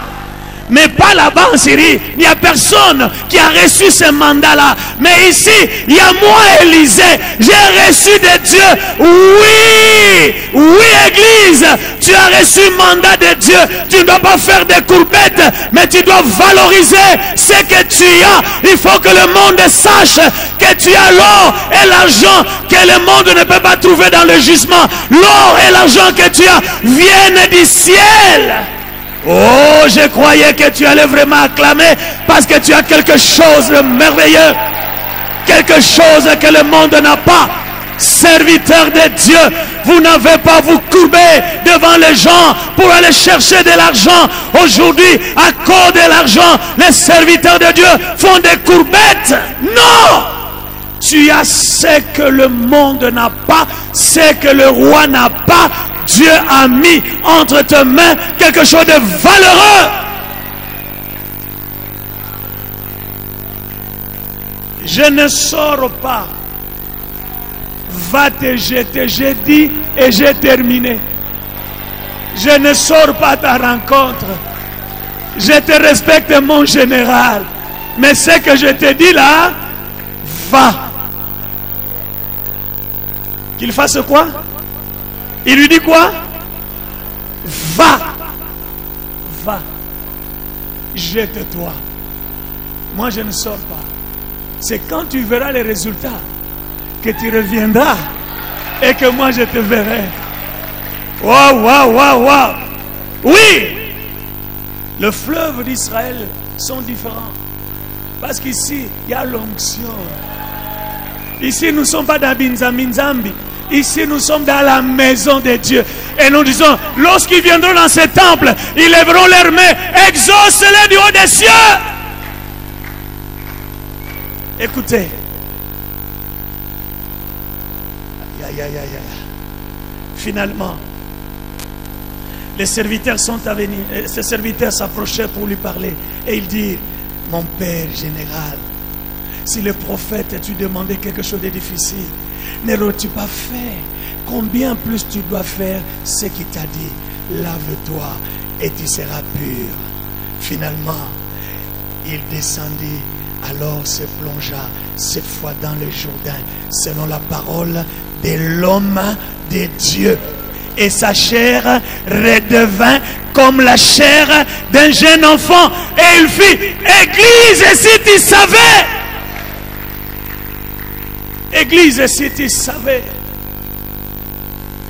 Mais pas là-bas en Syrie, il n'y a personne qui a reçu ce mandat-là. Mais ici, il y a moi, Élisée, j'ai reçu de Dieu. Oui, oui, Église, tu as reçu le mandat de Dieu. Tu ne dois pas faire des courbettes, mais tu dois valoriser ce que tu as. Il faut que le monde sache que tu as l'or et l'argent que le monde ne peut pas trouver dans le jugement. L'or et l'argent que tu as viennent du ciel. Oh, je croyais que tu allais vraiment acclamer parce que tu as quelque chose de merveilleux. Quelque chose que le monde n'a pas. Serviteur de Dieu, vous n'avez pas à vous courber devant les gens pour aller chercher de l'argent. Aujourd'hui, à cause de l'argent, les serviteurs de Dieu font des courbettes. Non! Tu as ce que le monde n'a pas, ce que le roi n'a pas. Dieu a mis entre tes mains quelque chose de valeureux. Je ne sors pas. Va te jeter. J'ai dit et j'ai terminé. Je ne sors pas à ta rencontre. Je te respecte, mon général. Mais ce que je te dis là, va. Qu'il fasse quoi? Il lui dit quoi? Va. Va. Jette-toi. Moi je ne sors pas. C'est quand tu verras les résultats que tu reviendras et que moi je te verrai. Waouh, waouh, waouh, waouh. Oui. Le fleuve d'Israël sont différents. Parce qu'ici, il y a l'onction. Ici, nous ne sommes pas dans Binzambi. Ici, nous sommes dans la maison de Dieu. Et nous disons, lorsqu'ils viendront dans ce temple, ils lèveront leurs mains, exauce-les du haut des cieux. Écoutez. Aïe, aïe, aïe, aïe. Finalement, les serviteurs sont à venir. Ces serviteurs s'approchaient pour lui parler. Et il dit, mon père général, si le prophète tu demandais quelque chose de difficile, n'aurais-tu pas fait? Combien plus tu dois faire ce qu'il t'a dit? Lave-toi et tu seras pur. Finalement, il descendit, alors se plongea cette fois dans le Jourdain, selon la parole de l'homme de Dieu. Et sa chair redevint comme la chair d'un jeune enfant. Et il fit, Église, si tu savais. Église, si tu savais.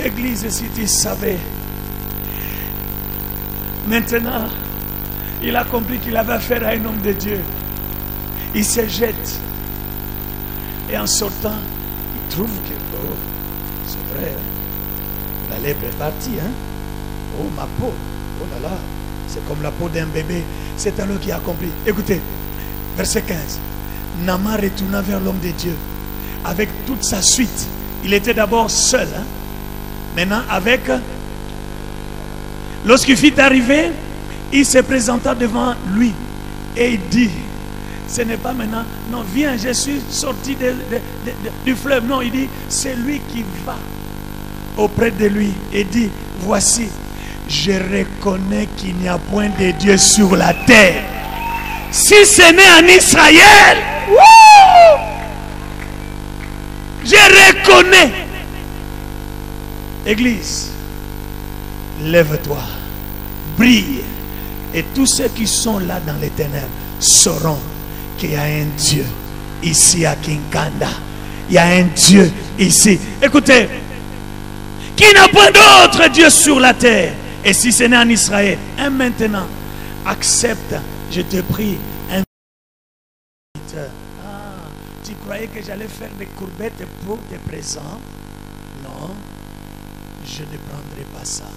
Église, si tu savais. Maintenant, il a compris qu'il avait affaire à un homme de Dieu. Il se jette. Et en sortant, il trouve que, oh, c'est vrai, la lèpre est partie, hein? Oh, ma peau, oh là là, c'est comme la peau d'un bébé. C'est alors qui a accompli. Écoutez, verset 15. Naaman retourna vers l'homme de Dieu avec toute sa suite. Il était d'abord seul. Hein? Maintenant, avec... Lorsqu'il fut arrivé, il se présenta devant lui et il dit, ce n'est pas maintenant, non, viens, je suis sorti du fleuve. Non, il dit, c'est lui qui va auprès de lui et dit, voici, je reconnais qu'il n'y a point de Dieu sur la terre. Si ce n'est en Israël, wouh, je reconnais. Église, lève-toi, brille, et tous ceux qui sont là dans les ténèbres sauront qu'il y a un Dieu ici à Kinkanda. Il y a un Dieu ici. Écoutez, qui n'a point d'autre Dieu sur la terre. Et si ce n'est en Israël, et maintenant, accepte, je te prie, un serviteur. Ah, tu croyais que j'allais faire des courbettes pour tes présents? Non, je ne prendrai pas ça.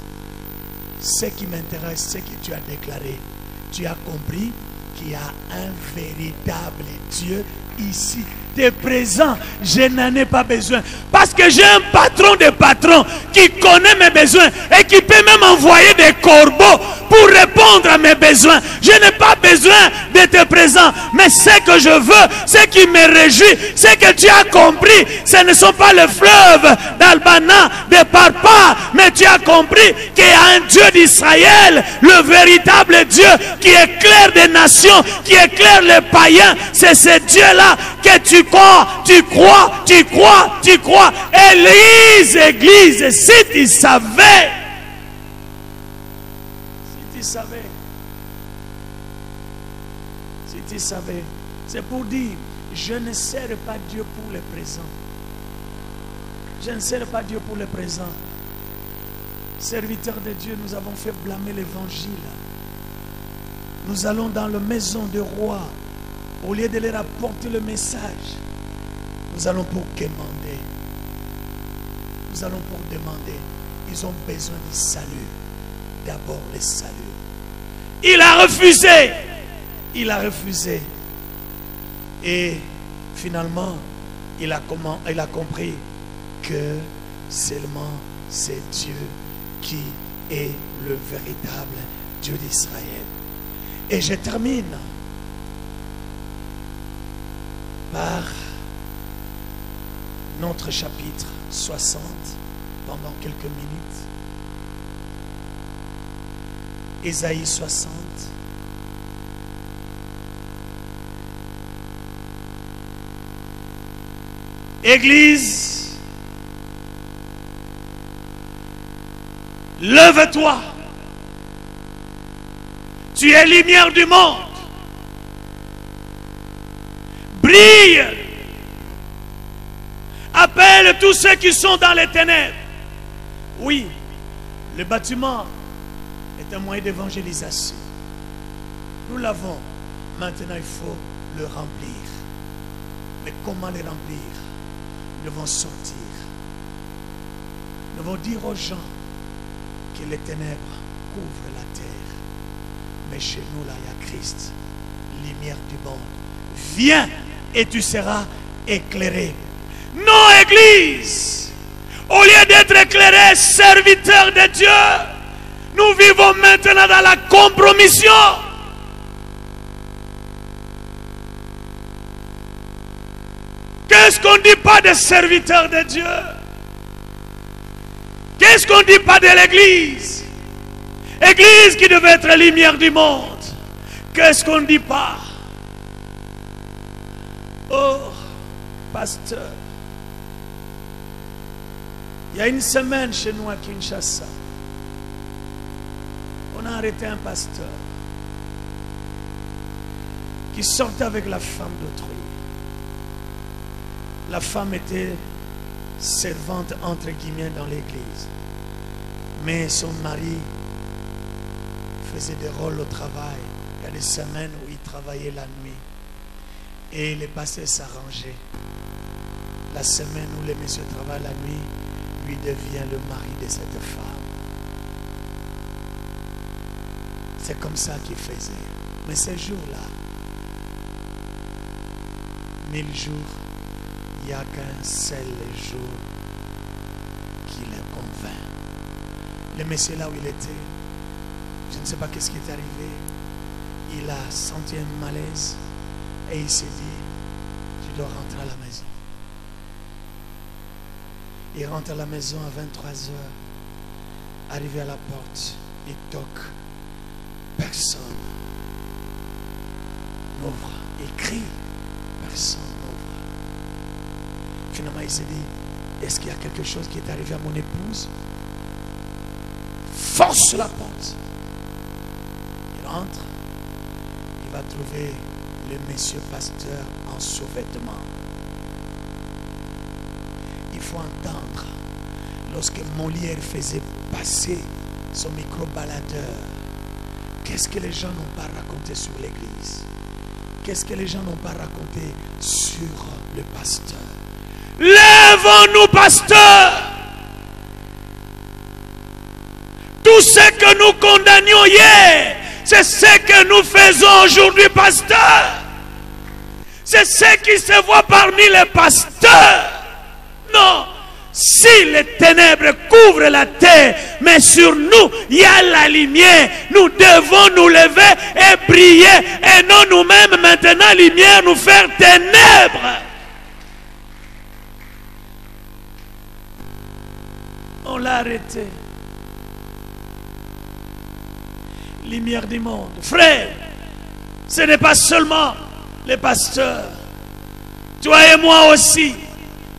Ce qui m'intéresse, c'est que tu as déclaré. Tu as compris qu'il y a un véritable Dieu ici. Des présents, je n'en ai pas besoin. Parce que j'ai un patron de patrons qui connaît mes besoins et qui peut même envoyer des corbeaux pour répondre à mes besoins. Je n'ai pas besoin de tes présents. Mais ce que je veux, ce qui me réjouit, c'est que tu as compris. Ce ne sont pas les fleuves d'Albana, de Parpa, mais tu as compris qu'il y a un Dieu d'Israël, le véritable Dieu qui éclaire des nations, qui éclaire les païens. C'est ce Dieu-là que tu crois, tu crois, tu crois, tu crois. Église, si tu savais, si tu savais, c'est pour dire, je ne sers pas Dieu pour le présent. Je ne sers pas Dieu pour le présent. Serviteurs de Dieu, nous avons fait blâmer l'évangile. Nous allons dans la maison du roi. Au lieu de leur apporter le message, nous allons pour demander. Nous allons pour demander. Ils ont besoin du salut. D'abord le salut. Il a refusé. Il a refusé. Et finalement, il a compris que seulement c'est Dieu qui est le véritable Dieu d'Israël. Et je termine par notre chapitre 60 pendant quelques minutes. Ésaïe 60. Église, lève-toi. Tu es lumière du monde. Brille. Appelle tous ceux qui sont dans les ténèbres. Oui, le bâtiment est un moyen d'évangélisation. Nous l'avons. Maintenant, il faut le remplir. Mais comment le remplir? Nous devons sortir. Nous devons dire aux gens que les ténèbres couvrent la terre. Mais chez nous, là, il y a Christ, lumière du monde. Viens et tu seras éclairé. Non, Église, au lieu d'être éclairés, serviteurs de Dieu, nous vivons maintenant dans la compromission. Qu'est-ce qu'on ne dit pas des serviteurs de Dieu? Qu'est-ce qu'on ne dit pas de l'Église? Église qui devait être lumière du monde. Qu'est-ce qu'on ne dit pas? Oh, pasteur. Il y a une semaine chez nous à Kinshasa, on a arrêté un pasteur qui sortait avec la femme d'autrui. La femme était servante entre guillemets dans l'église. Mais son mari faisait des rôles au travail. Il y a des semaines où il travaillait la nuit. Et les pasteurs s'arrangeaient. La semaine où les messieurs travaillent la nuit, lui devient le mari de cette femme. C'est comme ça qu'il faisait. Mais ces jours-là, 1000 jours, il n'y a qu'un seul jour qui les convainc. Le monsieur là où il était, je ne sais pas qu'est-ce qui est arrivé. Il a senti un malaise et il s'est dit, je dois rentrer à la maison. Il rentre à la maison à 23h. Arrivé à la porte, il toque. Personne n'ouvre. Il crie. Personne n'ouvre. Finalement, il s'est dit, est-ce qu'il y a quelque chose qui est arrivé à mon épouse? Force la porte. Il rentre. Il va trouver le monsieur pasteur en sous-vêtements. Il faut entendre, lorsque Molière faisait passer son micro-baladeur, qu'est-ce que les gens n'ont pas raconté sur l'église? Qu'est-ce que les gens n'ont pas raconté sur le pasteur? Lèvons-nous, pasteur! Tout ce que nous condamnions hier, c'est ce que nous faisons aujourd'hui, pasteur. C'est ce qui se voit parmi les pasteurs. Non, si les ténèbres couvrent la terre, mais sur nous, il y a la lumière. Nous devons nous lever et briller, et non nous-mêmes maintenant, lumière, nous faire ténèbres. On l'a arrêté. Lumière du monde. Frère, ce n'est pas seulement les pasteurs. Toi et moi aussi.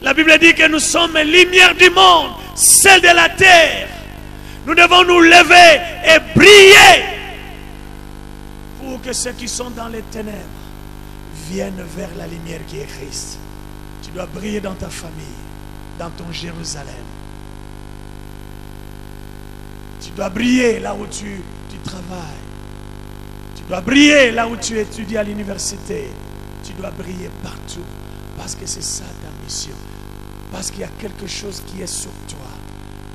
La Bible dit que nous sommes lumière du monde, celle de la terre. Nous devons nous lever et briller pour que ceux qui sont dans les ténèbres viennent vers la lumière qui est Christ. Tu dois briller dans ta famille, dans ton Jérusalem. Tu dois briller là où tu travailles. Tu dois briller là où tu étudies à l'université. Tu dois briller partout parce que c'est ça ta mission. Parce qu'il y a quelque chose qui est sur toi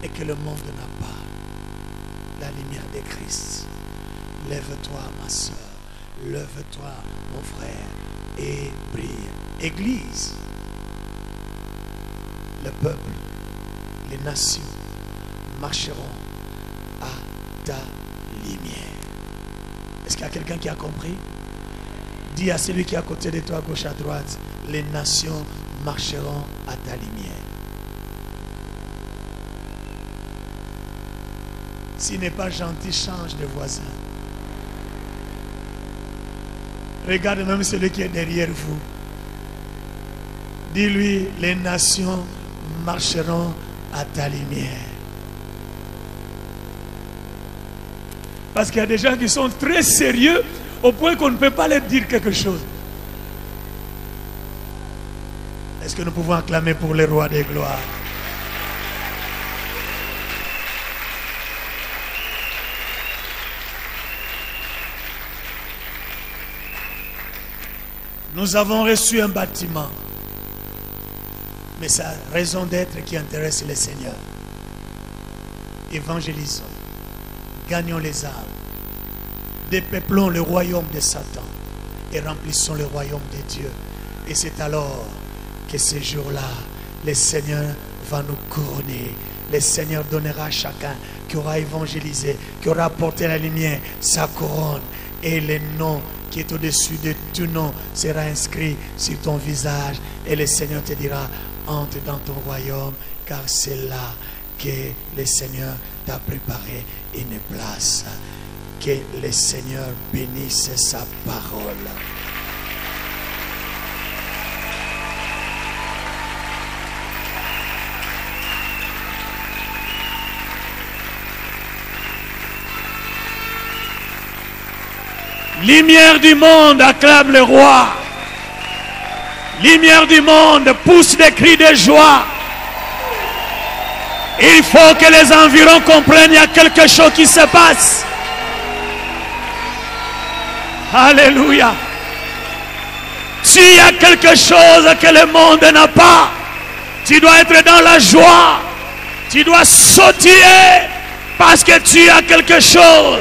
et que le monde n'a pas. La lumière de Christ. Lève-toi, ma soeur. Lève-toi, mon frère. Et brille. Église. Le peuple, les nations marcheront à ta lumière. Est-ce qu'il y a quelqu'un qui a compris? Dis à celui qui est à côté de toi, à gauche, à droite, les nations marcheront à ta lumière. S'il n'est pas gentil, change de voisin. Regarde même celui qui est derrière vous. Dis-lui, les nations marcheront à ta lumière. Parce qu'il y a des gens qui sont très sérieux au point qu'on ne peut pas leur dire quelque chose. Est-ce que nous pouvons acclamer pour les rois des gloires? Nous avons reçu un bâtiment, mais sa raison d'être qui intéresse le Seigneur. Évangélisons, gagnons les âmes, dépeuplons le royaume de Satan et remplissons le royaume de Dieu. Et c'est alors que ce jour-là, le Seigneur va nous couronner. Le Seigneur donnera à chacun qui aura évangélisé, qui aura apporté la lumière, sa couronne. Et le nom qui est au-dessus de tout nom sera inscrit sur ton visage. Et le Seigneur te dira, entre dans ton royaume, car c'est là que le Seigneur t'a préparé une place. Que le Seigneur bénisse sa parole. Lumière du monde, acclame le roi. Lumière du monde, pousse des cris de joie. Il faut que les environs comprennent, il y a quelque chose qui se passe. Alléluia. S'il y a quelque chose que le monde n'a pas, tu dois être dans la joie. Tu dois sautiller parce que tu as quelque chose.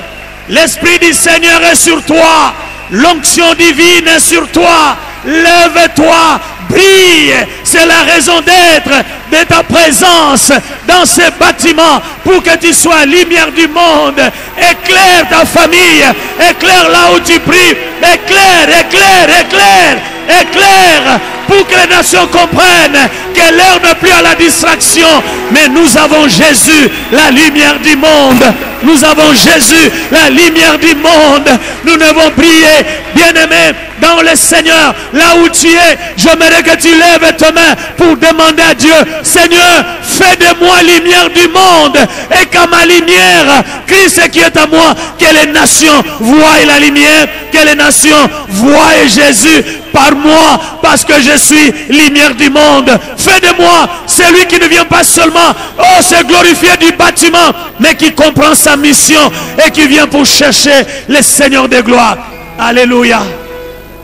L'Esprit du Seigneur est sur toi. l'onction divine est sur toi. Lève-toi, brille. C'est la raison d'être de ta présence dans ces bâtiments, pour que tu sois lumière du monde. Éclaire ta famille, éclaire là où tu pries, éclaire, éclaire, éclaire, éclaire, pour que les nations comprennent que l'heure n'est plus à la distraction, mais nous avons Jésus, la lumière du monde. Nous avons Jésus, la lumière du monde. Nous devons prier, bien-aimés, dans le Seigneur, là où tu es. J'aimerais que tu lèves tes mains pour demander à Dieu, Seigneur, fais de moi lumière du monde, et qu'à ma lumière, Christ qui est à moi, que les nations voient la lumière, que les nations voient Jésus par moi, parce que je suis lumière du monde. Fais de moi celui qui ne vient pas seulement se glorifier du bâtiment, mais qui comprend sa mission et qui vient pour chercher le Seigneur de gloire. Alléluia,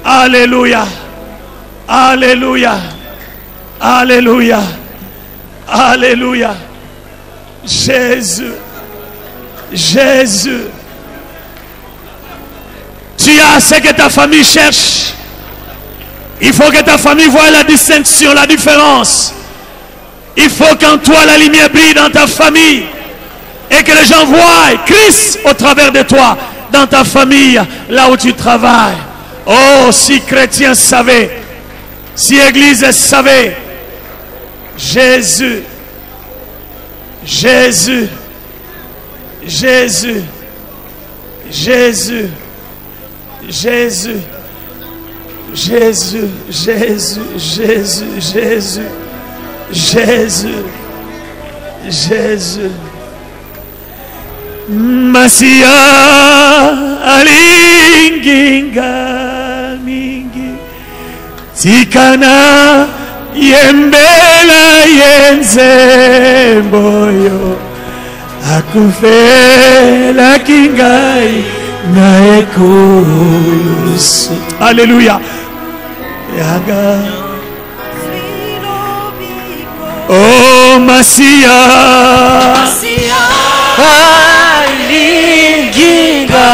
alléluia, alléluia, alléluia, alléluia. Jésus, Jésus, tu as ce que ta famille cherche. Il faut que ta famille voie la distinction, la différence. Il faut qu'en toi la lumière brille dans ta famille, et que les gens voient Christ au travers de toi, dans ta famille, là où tu travailles. Oh, si chrétiens savaient, si église savait, Jésus, Jésus, Jésus, Jésus, Jésus, Jésus, Jésus, Jésus, Jésus, Jésus, Jésus. Masia alinginga mingi tikana yembela yenze mboyo akufela kingai na ekulusu. Alléluia. Yaga. Oh Masia, alinginga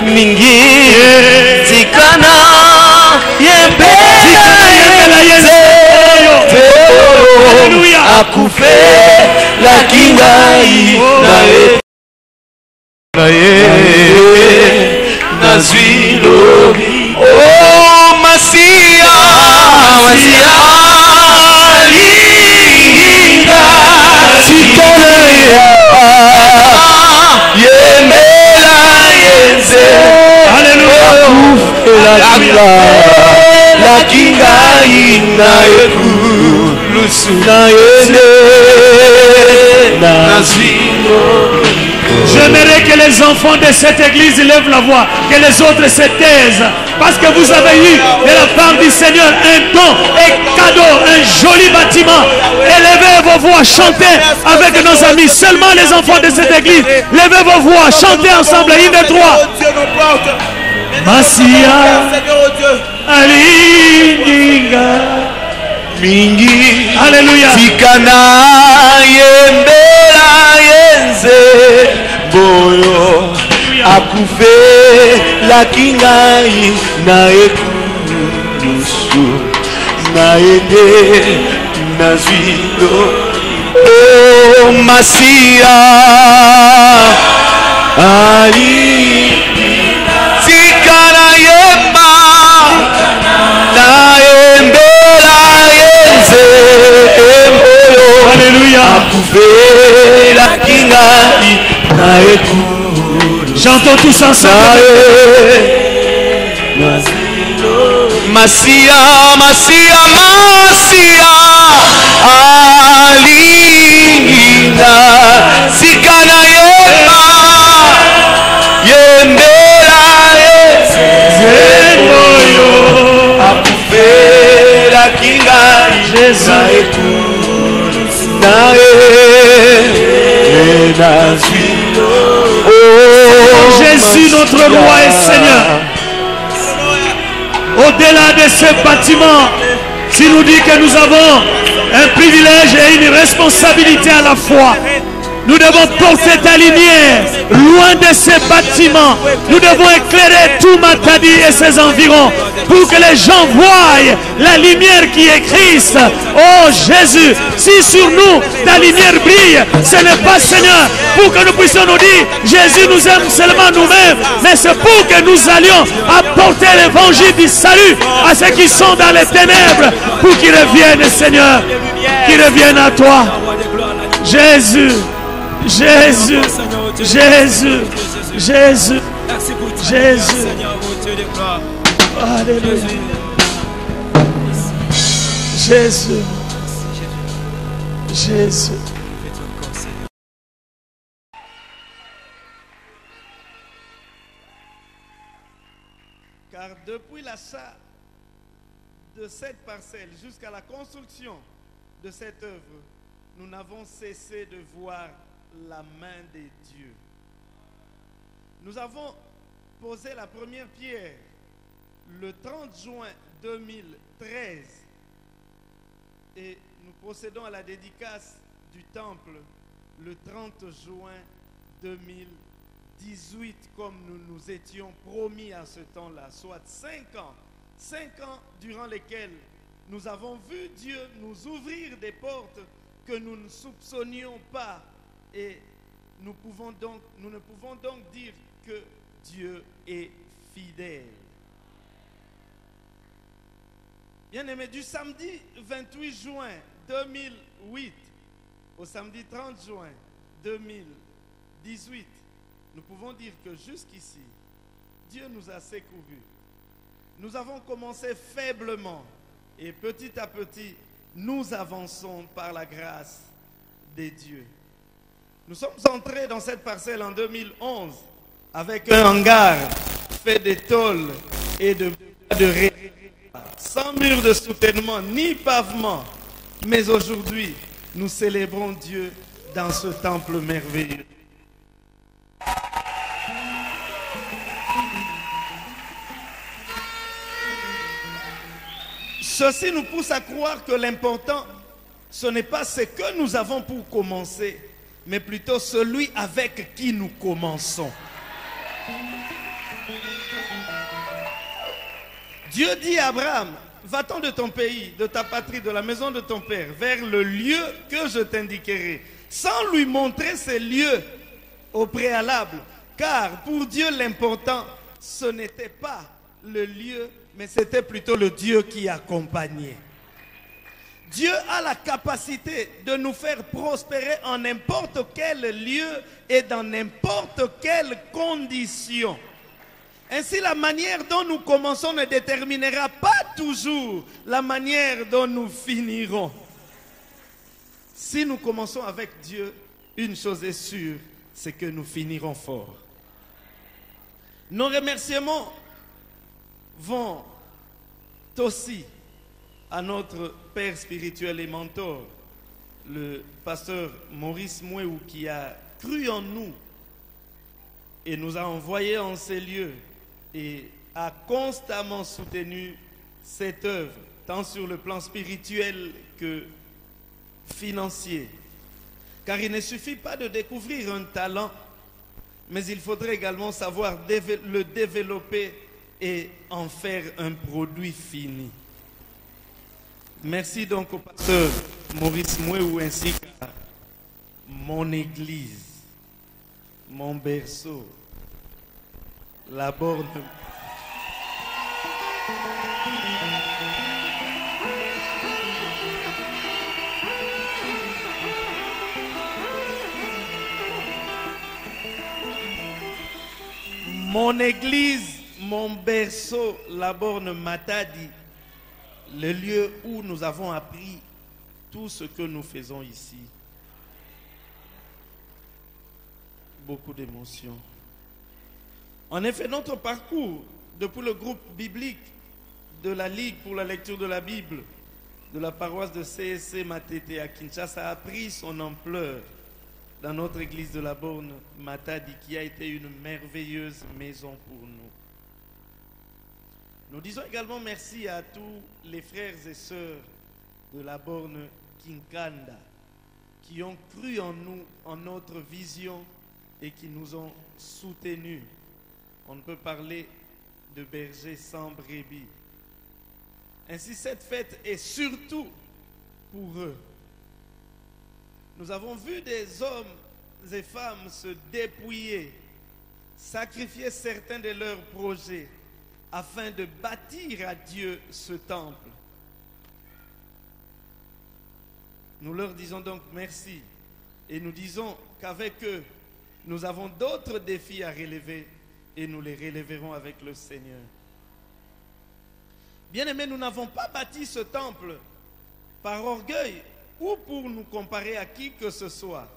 mingi tikana yembela yenze akufe la kingai na zwilo. Oh Masia, Masia alinginga tikana yembela yenze. Alléluia. La kinga ina ekulusu na yende na zwilo. J'aimerais que les enfants de cette église lèvent la voix, que les autres se taisent, parce que vous avez eu de la part du Seigneur un don, un cadeau, un joli bâtiment. Élevez vos voix, chantez avec nos amis. Seulement les enfants de cette église, levez vos voix, chantez ensemble, une de trois. Masia alinginga mingi. Alléluia. Tikana yembela yenze boyo akufe la kingai na ekulusu na ende na zwilo. Oh Masia ali tikana yemba na yembela yenze boyo. Alléluia. Akufe la kingai na ekulusu. Chantons tous ensemble. Masia, Masia, Masia alinginga sikana yemba yembela yezemoyo akufela kinga Jésus nae nazwilo. Jésus notre roi et Seigneur, au-delà de ce bâtiment, tu nous dis que nous avons un privilège et une responsabilité à la fois. Nous devons porter ta lumière loin de ces bâtiments. Nous devons éclairer tout Matadi et ses environs pour que les gens voient la lumière qui est Christ. Oh Jésus, si sur nous ta lumière brille, ce n'est pas, Seigneur, pour que nous puissions nous dire Jésus nous aime seulement nous-mêmes, mais c'est pour que nous allions apporter l'évangile du salut à ceux qui sont dans les ténèbres, pour qu'ils reviennent, Seigneur, qu'ils reviennent à toi. Jésus, Jésus, Jésus, Jésus, Jésus. Alléluia. Jésus, Jésus. Car depuis l'achat de cette parcelle jusqu'à la construction de cette œuvre, nous n'avons cessé de voir la main de Dieu. Nous avons posé la première pierre le 30 juin 2013 et nous procédons à la dédicace du temple le 30 juin 2018 comme nous nous étions promis à ce temps-là, soit 5 ans. 5 ans durant lesquels nous avons vu Dieu nous ouvrir des portes que nous ne soupçonnions pas et nous ne pouvons donc dire que Dieu est fidèle. Bien-aimés, du samedi 28 juin 2008 au samedi 30 juin 2018, nous pouvons dire que jusqu'ici, Dieu nous a secourus. Nous avons commencé faiblement et petit à petit, nous avançons par la grâce de Dieu. Nous sommes entrés dans cette parcelle en 2011 avec un hangar fait de tôles et de sans mur de soutènement ni pavement. Mais aujourd'hui, nous célébrons Dieu dans ce temple merveilleux. Ceci nous pousse à croire que l'important, ce n'est pas ce que nous avons pour commencer, mais plutôt celui avec qui nous commençons. Dieu dit à Abraham, va-t'en de ton pays, de ta patrie, de la maison de ton père, vers le lieu que je t'indiquerai, sans lui montrer ces lieux au préalable. Car pour Dieu, l'important, ce n'était pas le lieu, mais c'était plutôt le Dieu qui accompagnait. Dieu a la capacité de nous faire prospérer en n'importe quel lieu et dans n'importe quelle condition. Ainsi, la manière dont nous commençons ne déterminera pas toujours la manière dont nous finirons. Si nous commençons avec Dieu, une chose est sûre, c'est que nous finirons fort. Nos remerciements vont aussi à notre père spirituel et mentor, le pasteur Maurice Mouéou, qui a cru en nous et nous a envoyés en ces lieux et a constamment soutenu cette œuvre, tant sur le plan spirituel que financier. Car il ne suffit pas de découvrir un talent, mais il faudrait également savoir le développer et en faire un produit fini. Merci donc au pasteur Maurice Mouéou ainsi qu'à mon église, mon berceau, la borne. Mon église, mon berceau, la borne Matadi, le lieu où nous avons appris tout ce que nous faisons ici. Beaucoup d'émotions. En effet, notre parcours depuis le groupe biblique de la Ligue pour la lecture de la Bible de la paroisse de CSC Matete à Kinshasa a pris son ampleur dans notre église de la borne Matadi, qui a été une merveilleuse maison pour nous. Nous disons également merci à tous les frères et sœurs de la borne Kinkanda qui ont cru en nous, en notre vision et qui nous ont soutenus. On ne peut parler de berger sans brebis. Ainsi, cette fête est surtout pour eux. Nous avons vu des hommes et femmes se dépouiller, sacrifier certains de leurs projets afin de bâtir à Dieu ce temple. Nous leur disons donc merci et nous disons qu'avec eux, nous avons d'autres défis à relever et nous les relèverons avec le Seigneur. Bien-aimés, nous n'avons pas bâti ce temple par orgueil ou pour nous comparer à qui que ce soit,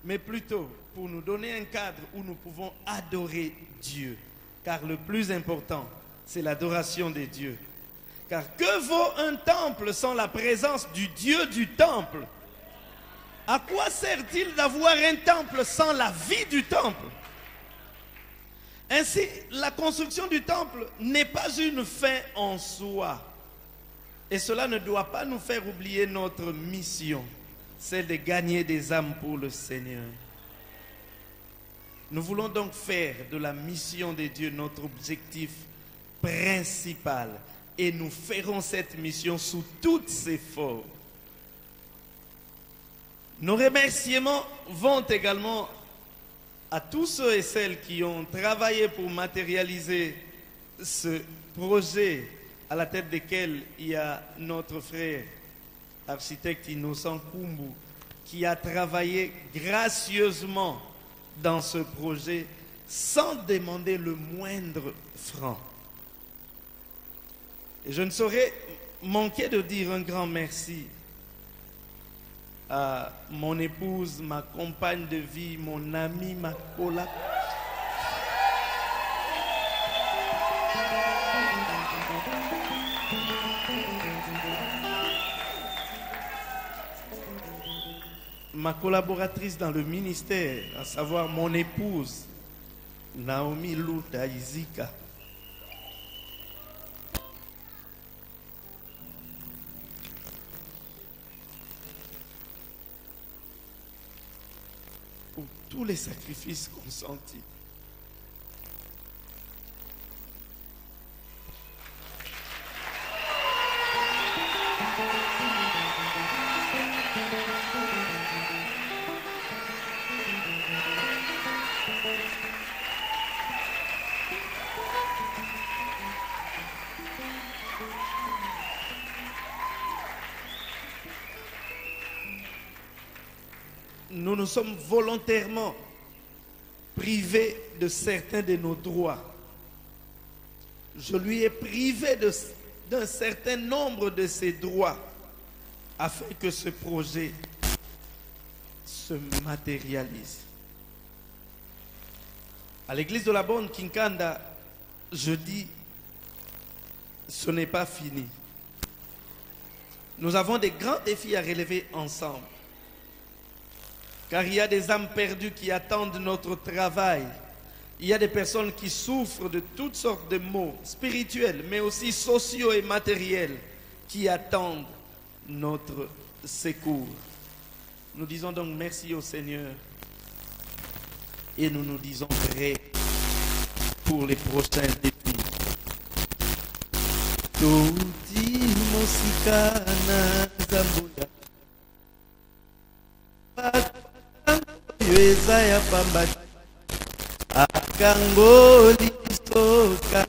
mais plutôt pour nous donner un cadre où nous pouvons adorer Dieu. Car le plus important, c'est l'adoration de Dieu. Car que vaut un temple sans la présence du Dieu du temple? À quoi sert-il d'avoir un temple sans la vie du temple? Ainsi, la construction du temple n'est pas une fin en soi. Et cela ne doit pas nous faire oublier notre mission, celle de gagner des âmes pour le Seigneur. Nous voulons donc faire de la mission de Dieu notre objectif principal. Et nous ferons cette mission sous toutes ses formes. Nos remerciements vont également à tous ceux et celles qui ont travaillé pour matérialiser ce projet, à la tête desquels il y a notre frère, architecte Innocent Kumbu, qui a travaillé gracieusement dans ce projet sans demander le moindre franc. Et je ne saurais manquer de dire un grand merci à mon épouse, ma compagne de vie, mon amie Makola. Ma collaboratrice dans le ministère, à savoir mon épouse, Naomi Luta Izika. Pour tous les sacrifices consentis. Nous nous sommes volontairement privés de certains de nos droits. Je lui ai privé d'un certain nombre de ses droits afin que ce projet se matérialise. À l'église de la Bonne Kinkanda, je dis, ce n'est pas fini. Nous avons des grands défis à relever ensemble. Car il y a des âmes perdues qui attendent notre travail. Il y a des personnes qui souffrent de toutes sortes de maux spirituels, mais aussi sociaux et matériels, qui attendent notre secours. Nous disons donc merci au Seigneur et nous nous disons prêts pour les prochains défis. Touti mosikana zambuya. Yezaya pamba akangoli soka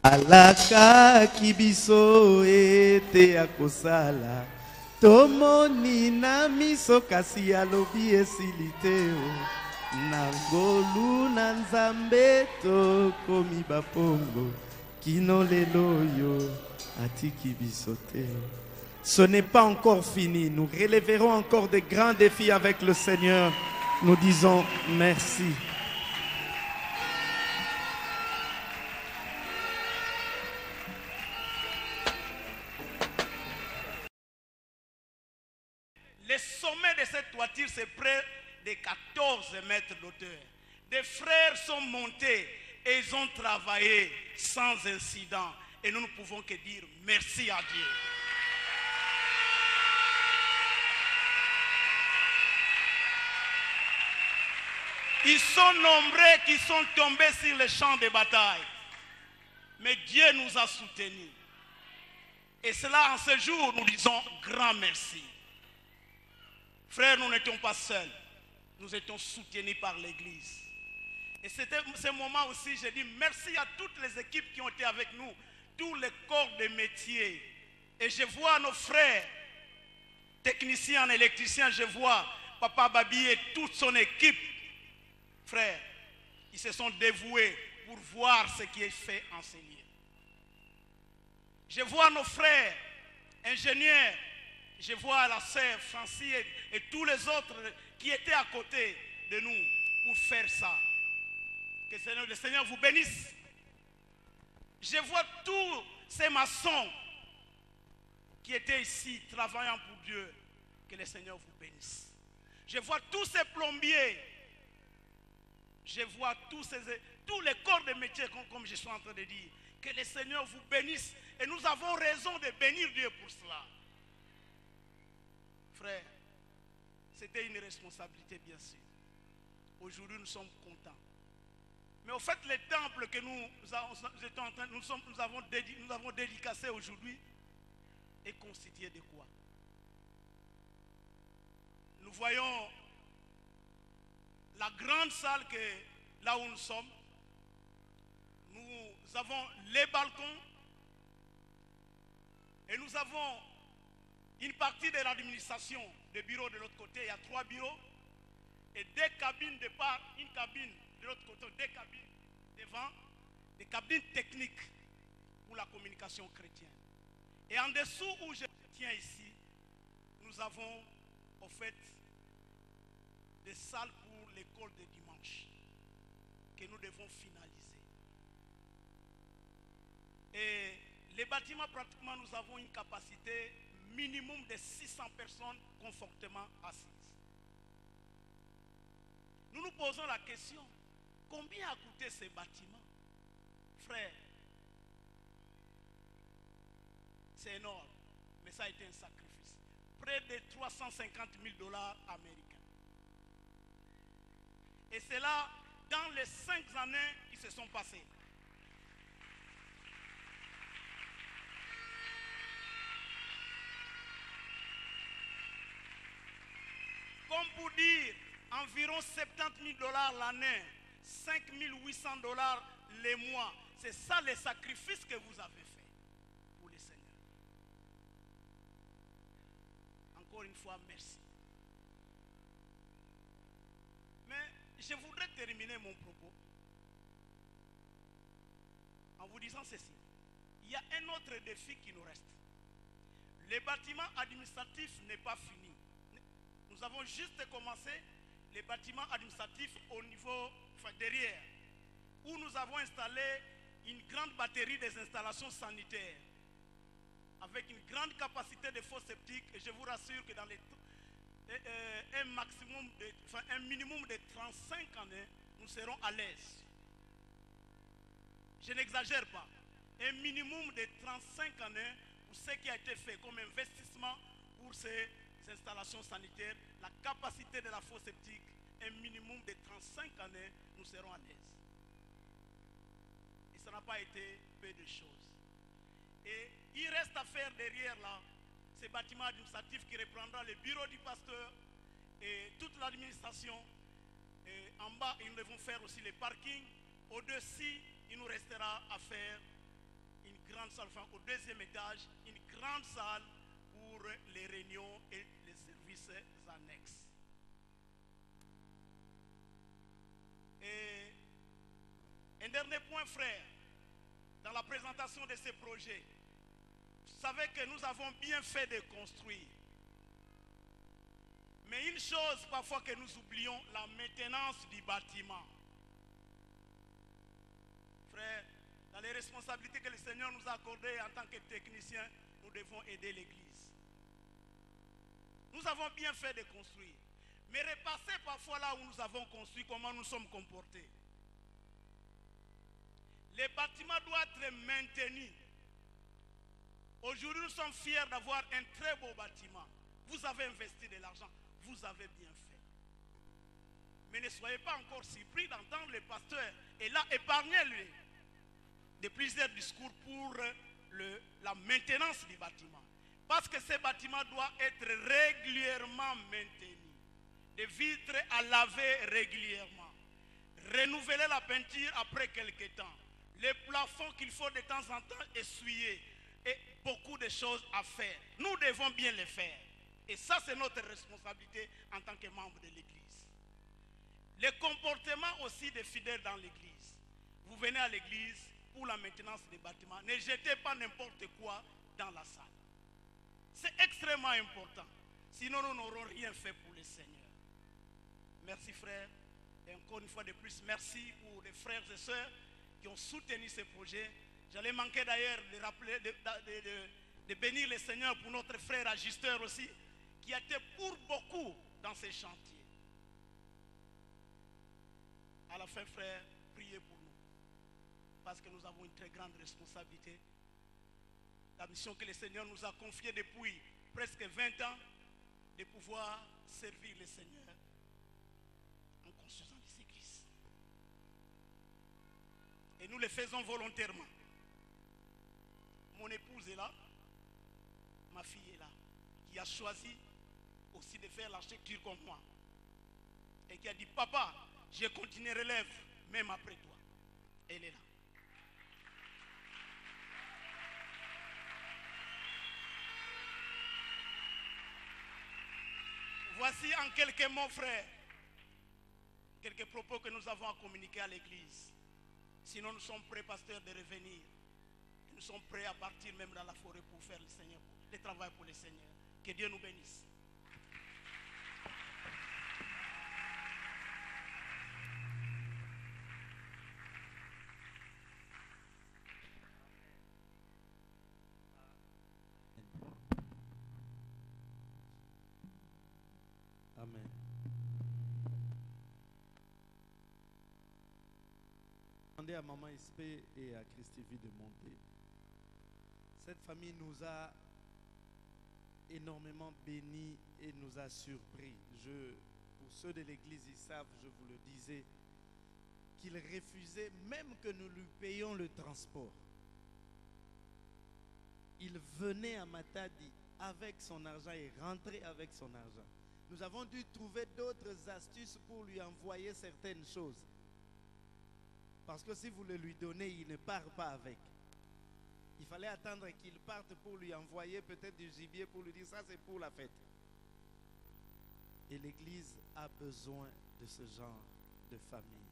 alaka kibiso ete akosala tomoni na miso kasi alobi esiliteo Nangolu nanzambe tokomi bapongo kino lelo yo atiki bisote. Ce n'est pas encore fini. Nous relèverons encore des grands défis avec le Seigneur. Nous disons merci. Le sommet de cette toiture, c'est près de 14 mètres d'auteur. des frères sont montés et ils ont travaillé sans incident. Et nous ne pouvons que dire merci à Dieu. Ils sont nombreux qui sont tombés sur le champ de bataille. Mais Dieu nous a soutenus. Et cela, en ce jour, nous disons grand merci. Frères, nous n'étions pas seuls. Nous étions soutenus par l'Église. Et c'était ce moment aussi, j'ai dit merci à toutes les équipes qui ont été avec nous, tous les corps de métier. Et je vois nos frères, techniciens, électriciens, je vois Papa Babi et toute son équipe. Frères, ils se sont dévoués pour voir ce qui est fait en ces lieux. Je vois nos frères, ingénieurs, je vois la sœur Francie et tous les autres qui étaient à côté de nous pour faire ça. Que le Seigneur vous bénisse. Je vois tous ces maçons qui étaient ici travaillant pour Dieu. Que le Seigneur vous bénisse. Je vois tous ces plombiers. Je vois tous les corps de métier comme je suis en train de dire. Que le Seigneur vous bénisse. Et nous avons raison de bénir Dieu pour cela. Frère, c'était une responsabilité bien sûr. Aujourd'hui nous sommes contents. Mais au fait, le temple que nous avons dédicacé aujourd'hui est constitué de quoi? Nous voyons la grande salle là où nous sommes. Nous avons les balcons et nous avons une partie de l'administration, des bureaux de l'autre côté. Il y a 3 bureaux et 2 cabines de part, une cabine de l'autre côté, 2 cabines devant, des cabines techniques pour la communication chrétienne. Et en dessous où je tiens ici, nous avons en fait des salles pour l'école de dimanche que nous devons finaliser. Et les bâtiments, pratiquement, nous avons une capacité minimum de 600 personnes confortablement assises. Nous nous posons la question, combien a coûté ces bâtiments? Frère, c'est énorme, mais ça a été un sacrifice. Près de 350 000 $ américains. Et c'est là, dans les 5 années qui se sont passées. Comme pour dire, environ 70 000 $ l'année, 5 800 $ les mois. C'est ça le sacrifice que vous avez fait pour le Seigneur. Encore une fois, merci. Mais je voudrais terminer mon propos en vous disant ceci. Il y a un autre défi qui nous reste. Le bâtiment administratif n'est pas fini. Nous avons juste commencé les bâtiments administratifs au niveau, derrière, où nous avons installé une grande batterie des installations sanitaires avec une grande capacité de fosses septiques. Et je vous rassure que dans un minimum de 35 années, nous serons à l'aise. Je n'exagère pas. Un minimum de 35 années pour ce qui a été fait comme investissement pour ces installations sanitaires, la capacité de la fosse septique, un minimum de 35 années, nous serons à l'aise. Et ça n'a pas été peu de choses. Et il reste à faire derrière là, ces bâtiments administratifs qui reprendra le bureau du pasteur et toute l'administration. En bas, nous devons faire aussi les parkings. Au-dessus, il nous restera à faire une grande salle, enfin au 2e étage, une grande salle pour les réunions et les services annexes. Et un dernier point, frère, dans la présentation de ces projets, vous savez que nous avons bien fait de construire. Mais une chose parfois que nous oublions, la maintenance du bâtiment. Frère, dans les responsabilités que le Seigneur nous a accordées en tant que techniciens, nous devons aider l'Église. Nous avons bien fait de construire. Mais repassez parfois là où nous avons construit, comment nous sommes comportés. Les bâtiments doivent être maintenus. Aujourd'hui, nous sommes fiers d'avoir un très beau bâtiment. Vous avez investi de l'argent, vous avez bien fait. Mais ne soyez pas encore surpris d'entendre le pasteur. Et là, épargnez-lui de plusieurs discours pour la maintenance du bâtiment. Parce que ce bâtiment doit être régulièrement maintenu. Des vitres à laver régulièrement. Renouveler la peinture après quelques temps. Les plafonds qu'il faut de temps en temps essuyer. Et beaucoup de choses à faire. Nous devons bien les faire. Et ça, c'est notre responsabilité en tant que membre de l'Église. Le comportement aussi des fidèles dans l'Église. Vous venez à l'Église pour la maintenance des bâtiments. Ne jetez pas n'importe quoi dans la salle. C'est extrêmement important. Sinon, nous n'aurons rien fait pour le Seigneur. Merci frère. Et encore une fois de plus, merci pour les frères et sœurs qui ont soutenu ce projet. J'allais manquer d'ailleurs de rappeler, de bénir le Seigneur pour notre frère ajusteur aussi, qui a été pour beaucoup dans ces chantiers. À la fin, frère, priez pour nous. Parce que nous avons une très grande responsabilité. La mission que le Seigneur nous a confiée depuis presque 20 ans, de pouvoir servir le Seigneur en construisant des églises. Et nous le faisons volontairement. Mon épouse est là, ma fille est là, qui a choisi aussi de faire l'architecture comme moi. Et qui a dit, papa, je continuerai l'œuvre, même après toi. Elle est là. Voici en quelques mots, frères, quelques propos que nous avons à communiquer à l'église. Sinon, nous sommes prêts, pasteur, de revenir. Nous sommes prêts à partir même dans la forêt pour faire le Seigneur, le travail pour le Seigneur. Que Dieu nous bénisse. Amen. Demandez à Maman Espé et à Christivie de monter. Cette famille nous a énormément bénis et nous a surpris. Pour ceux de l'église, ils savent, je vous le disais, qu'ils refusaient même que nous lui payions le transport. Il venait à Matadi avec son argent et rentrait avec son argent. Nous avons dû trouver d'autres astuces pour lui envoyer certaines choses. Parce que si vous le lui donnez, il ne part pas avec. Il fallait attendre qu'il parte pour lui envoyer peut-être du gibier pour lui dire ça c'est pour la fête. Et l'église a besoin de ce genre de famille.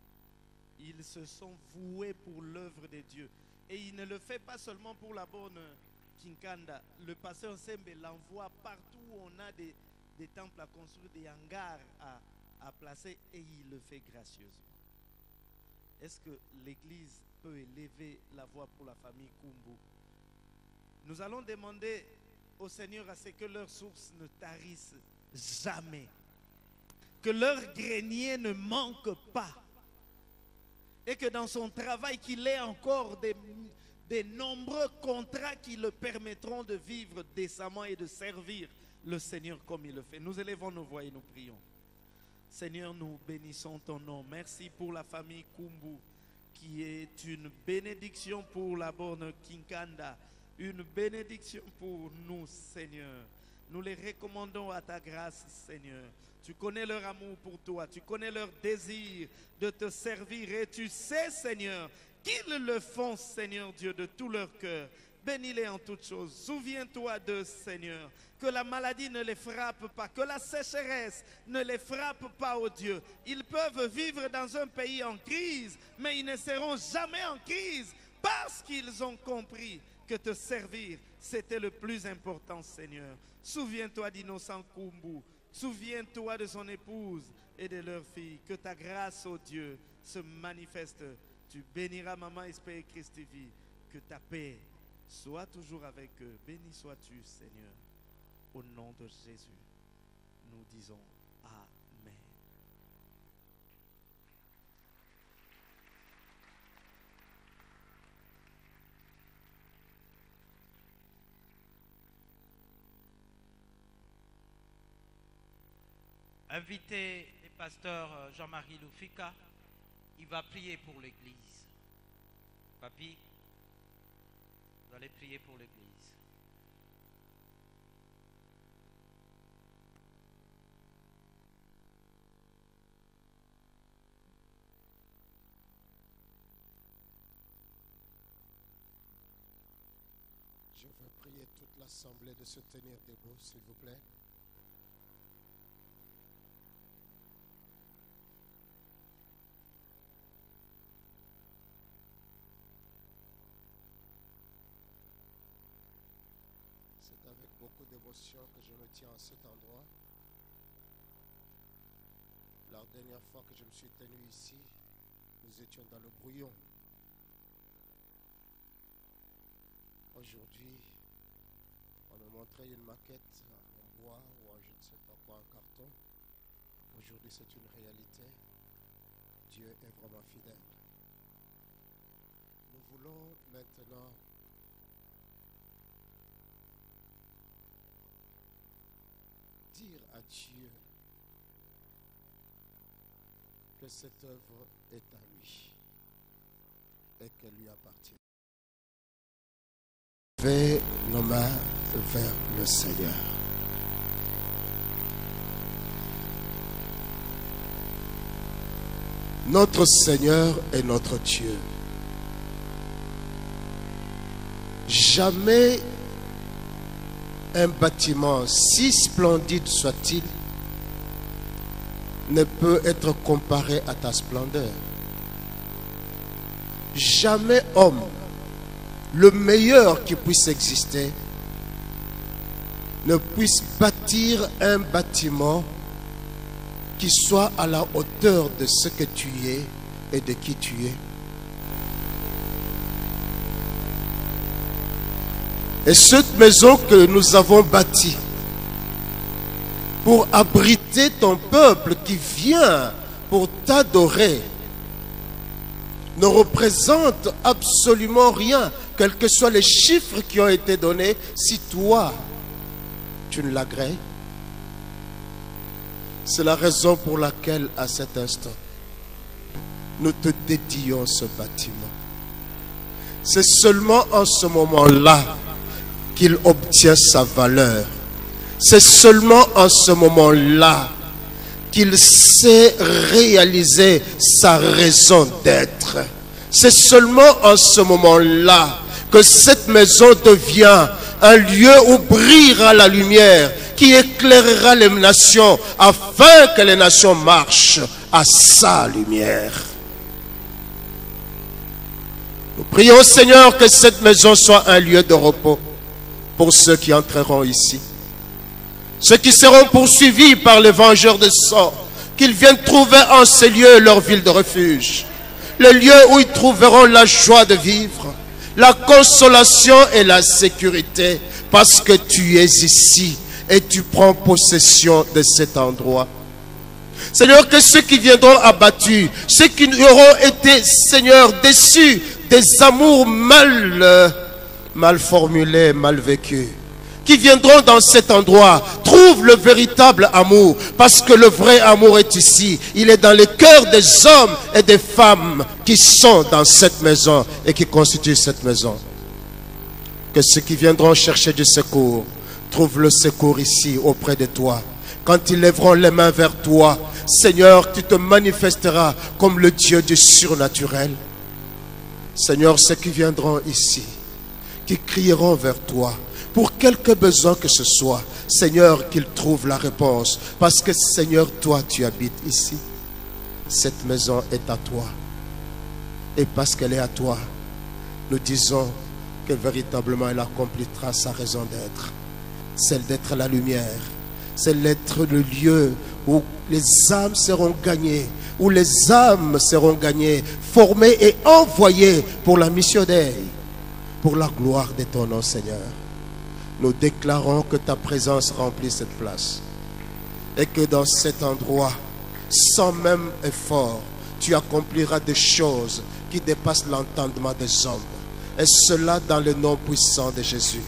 Ils se sont voués pour l'œuvre de Dieu. Et il ne le fait pas seulement pour la bonne Kinkanda. Le pasteur Sembe l'envoie partout où on a des temples à construire, des hangars à placer, et il le fait gracieusement. Est-ce que l'église peut élever la voix pour la famille Kumbu? Nous allons demander au Seigneur à ce que leurs sources ne tarissent jamais, que leur grenier ne manque pas, et que dans son travail qu'il ait encore des nombreux contrats qui le permettront de vivre décemment et de servir le Seigneur comme il le fait. Nous élevons nos voix et nous prions. Seigneur, nous bénissons ton nom. Merci pour la famille Kumbu, qui est une bénédiction pour la bonne Kinkanda, une bénédiction pour nous, Seigneur. Nous les recommandons à ta grâce, Seigneur. Tu connais leur amour pour toi, tu connais leur désir de te servir, et tu sais, Seigneur, qu'ils le font, Seigneur Dieu, de tout leur cœur. Bénis-les en toutes choses. Souviens-toi d'eux, Seigneur. Que la maladie ne les frappe pas. Que la sécheresse ne les frappe pas, oh Dieu. Ils peuvent vivre dans un pays en crise, mais ils ne seront jamais en crise parce qu'ils ont compris que te servir, c'était le plus important, Seigneur. Souviens-toi d'Innocent Kumbu. Souviens-toi de son épouse et de leur fille. Que ta grâce, oh Dieu, se manifeste. Tu béniras Maman Espé et Christivie. Que ta paix sois toujours avec eux. Béni sois-tu, Seigneur. Au nom de Jésus, nous disons Amen. inviter le pasteur Jean-Marie Lufika. Il va prier pour l'église. Papi, vous allez prier pour l'église. Je veux prier toute l'assemblée de se tenir debout, s'il vous plaît. C'est avec beaucoup d'émotion que je me tiens à cet endroit. La dernière fois que je me suis tenu ici, nous étions dans le brouillon. Aujourd'hui, on me montrait une maquette en bois ou en je ne sais pas quoi, en carton. Aujourd'hui, c'est une réalité. Dieu est vraiment fidèle. Nous voulons maintenant dire à Dieu que cette œuvre est à lui et qu'elle lui appartient. Levez nos mains vers le Seigneur. Notre Seigneur est notre Dieu. Jamais un bâtiment, si splendide soit-il, ne peut être comparé à ta splendeur. Jamais homme, le meilleur qui puisse exister, ne puisse bâtir un bâtiment qui soit à la hauteur de ce que tu es et de qui tu es. Et cette maison que nous avons bâtie pour abriter ton peuple qui vient pour t'adorer ne représente absolument rien, quels que soient les chiffres qui ont été donnés, si toi, tu ne l'agrées. C'est la raison pour laquelle, à cet instant, nous te dédions ce bâtiment. C'est seulement en ce moment-là qu'il obtient sa valeur. C'est seulement en ce moment-là qu'il sait réaliser sa raison d'être. C'est seulement en ce moment-là que cette maison devient un lieu où brillera la lumière qui éclairera les nations afin que les nations marchent à sa lumière. Nous prions, Seigneur, que cette maison soit un lieu de repos pour ceux qui entreront ici. Ceux qui seront poursuivis par les vengeurs de sang, qu'ils viennent trouver en ces lieux leur ville de refuge. Le lieu où ils trouveront la joie de vivre, la consolation et la sécurité, parce que tu es ici et tu prends possession de cet endroit. Seigneur, que ceux qui viendront abattus, ceux qui auront été, Seigneur, déçus des amours mal formulés, mal vécus, qui viendront dans cet endroit, trouvent le véritable amour, parce que le vrai amour est ici. Il est dans les cœurs des hommes et des femmes qui sont dans cette maison et qui constituent cette maison. Que ceux qui viendront chercher du secours trouvent le secours ici auprès de toi. Quand ils lèveront les mains vers toi, Seigneur, tu te manifesteras comme le Dieu du surnaturel. Seigneur, ceux qui viendront ici, qui crieront vers toi, pour quelque besoin que ce soit, Seigneur, qu'ils trouvent la réponse. Parce que, Seigneur, toi, tu habites ici. Cette maison est à toi. Et parce qu'elle est à toi, nous disons que véritablement elle accomplira sa raison d'être. Celle d'être la lumière. Celle d'être le lieu où les âmes seront gagnées. Où les âmes seront gagnées, formées et envoyées pour la mission d'aide. Pour la gloire de ton nom, Seigneur. Nous déclarons que ta présence remplit cette place. Et que dans cet endroit, sans même effort, tu accompliras des choses qui dépassent l'entendement des hommes. Et cela dans le nom puissant de Jésus.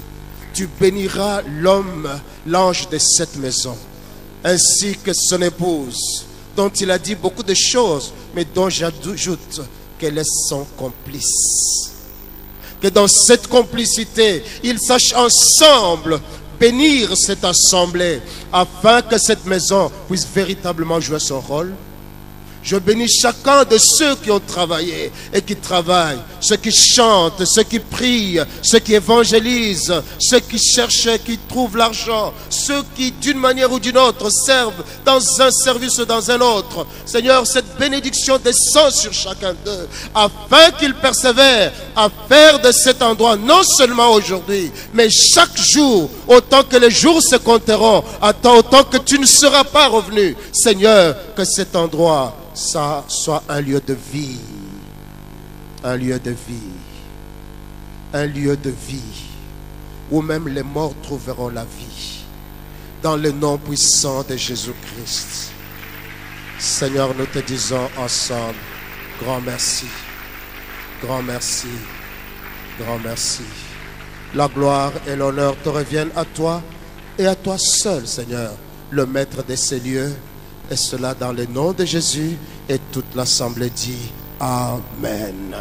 Tu béniras l'homme, l'ange de cette maison. ainsi que son épouse, dont il a dit beaucoup de choses, mais dont j'ajoute qu'elle est son complice. Que dans cette complicité, ils sachent ensemble bénir cette assemblée, afin que cette maison puisse véritablement jouer son rôle. Je bénis chacun de ceux qui ont travaillé et qui travaillent, ceux qui chantent, ceux qui prient, ceux qui évangélisent, ceux qui cherchent, qui trouvent l'argent, ceux qui d'une manière ou d'une autre servent dans un service ou dans un autre. Seigneur, cette bénédiction descend sur chacun d'eux, afin qu'ils persévèrent à faire de cet endroit, non seulement aujourd'hui, mais chaque jour, autant que les jours se compteront, autant que tu ne seras pas revenu. Seigneur, que cet endroit ça soit un lieu de vie, un lieu de vie, un lieu de vie où même les morts trouveront la vie, dans le nom puissant de Jésus-Christ. Seigneur, nous te disons ensemble, grand merci, grand merci, grand merci. La gloire et l'honneur te reviennent à toi et à toi seul, Seigneur, le maître de ces lieux. Et cela dans le nom de Jésus. Et toute l'assemblée dit Amen.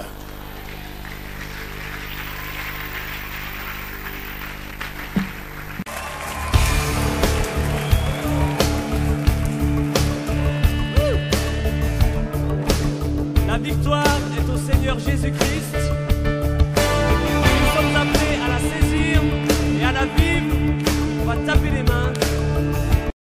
La victoire est au Seigneur Jésus-Christ.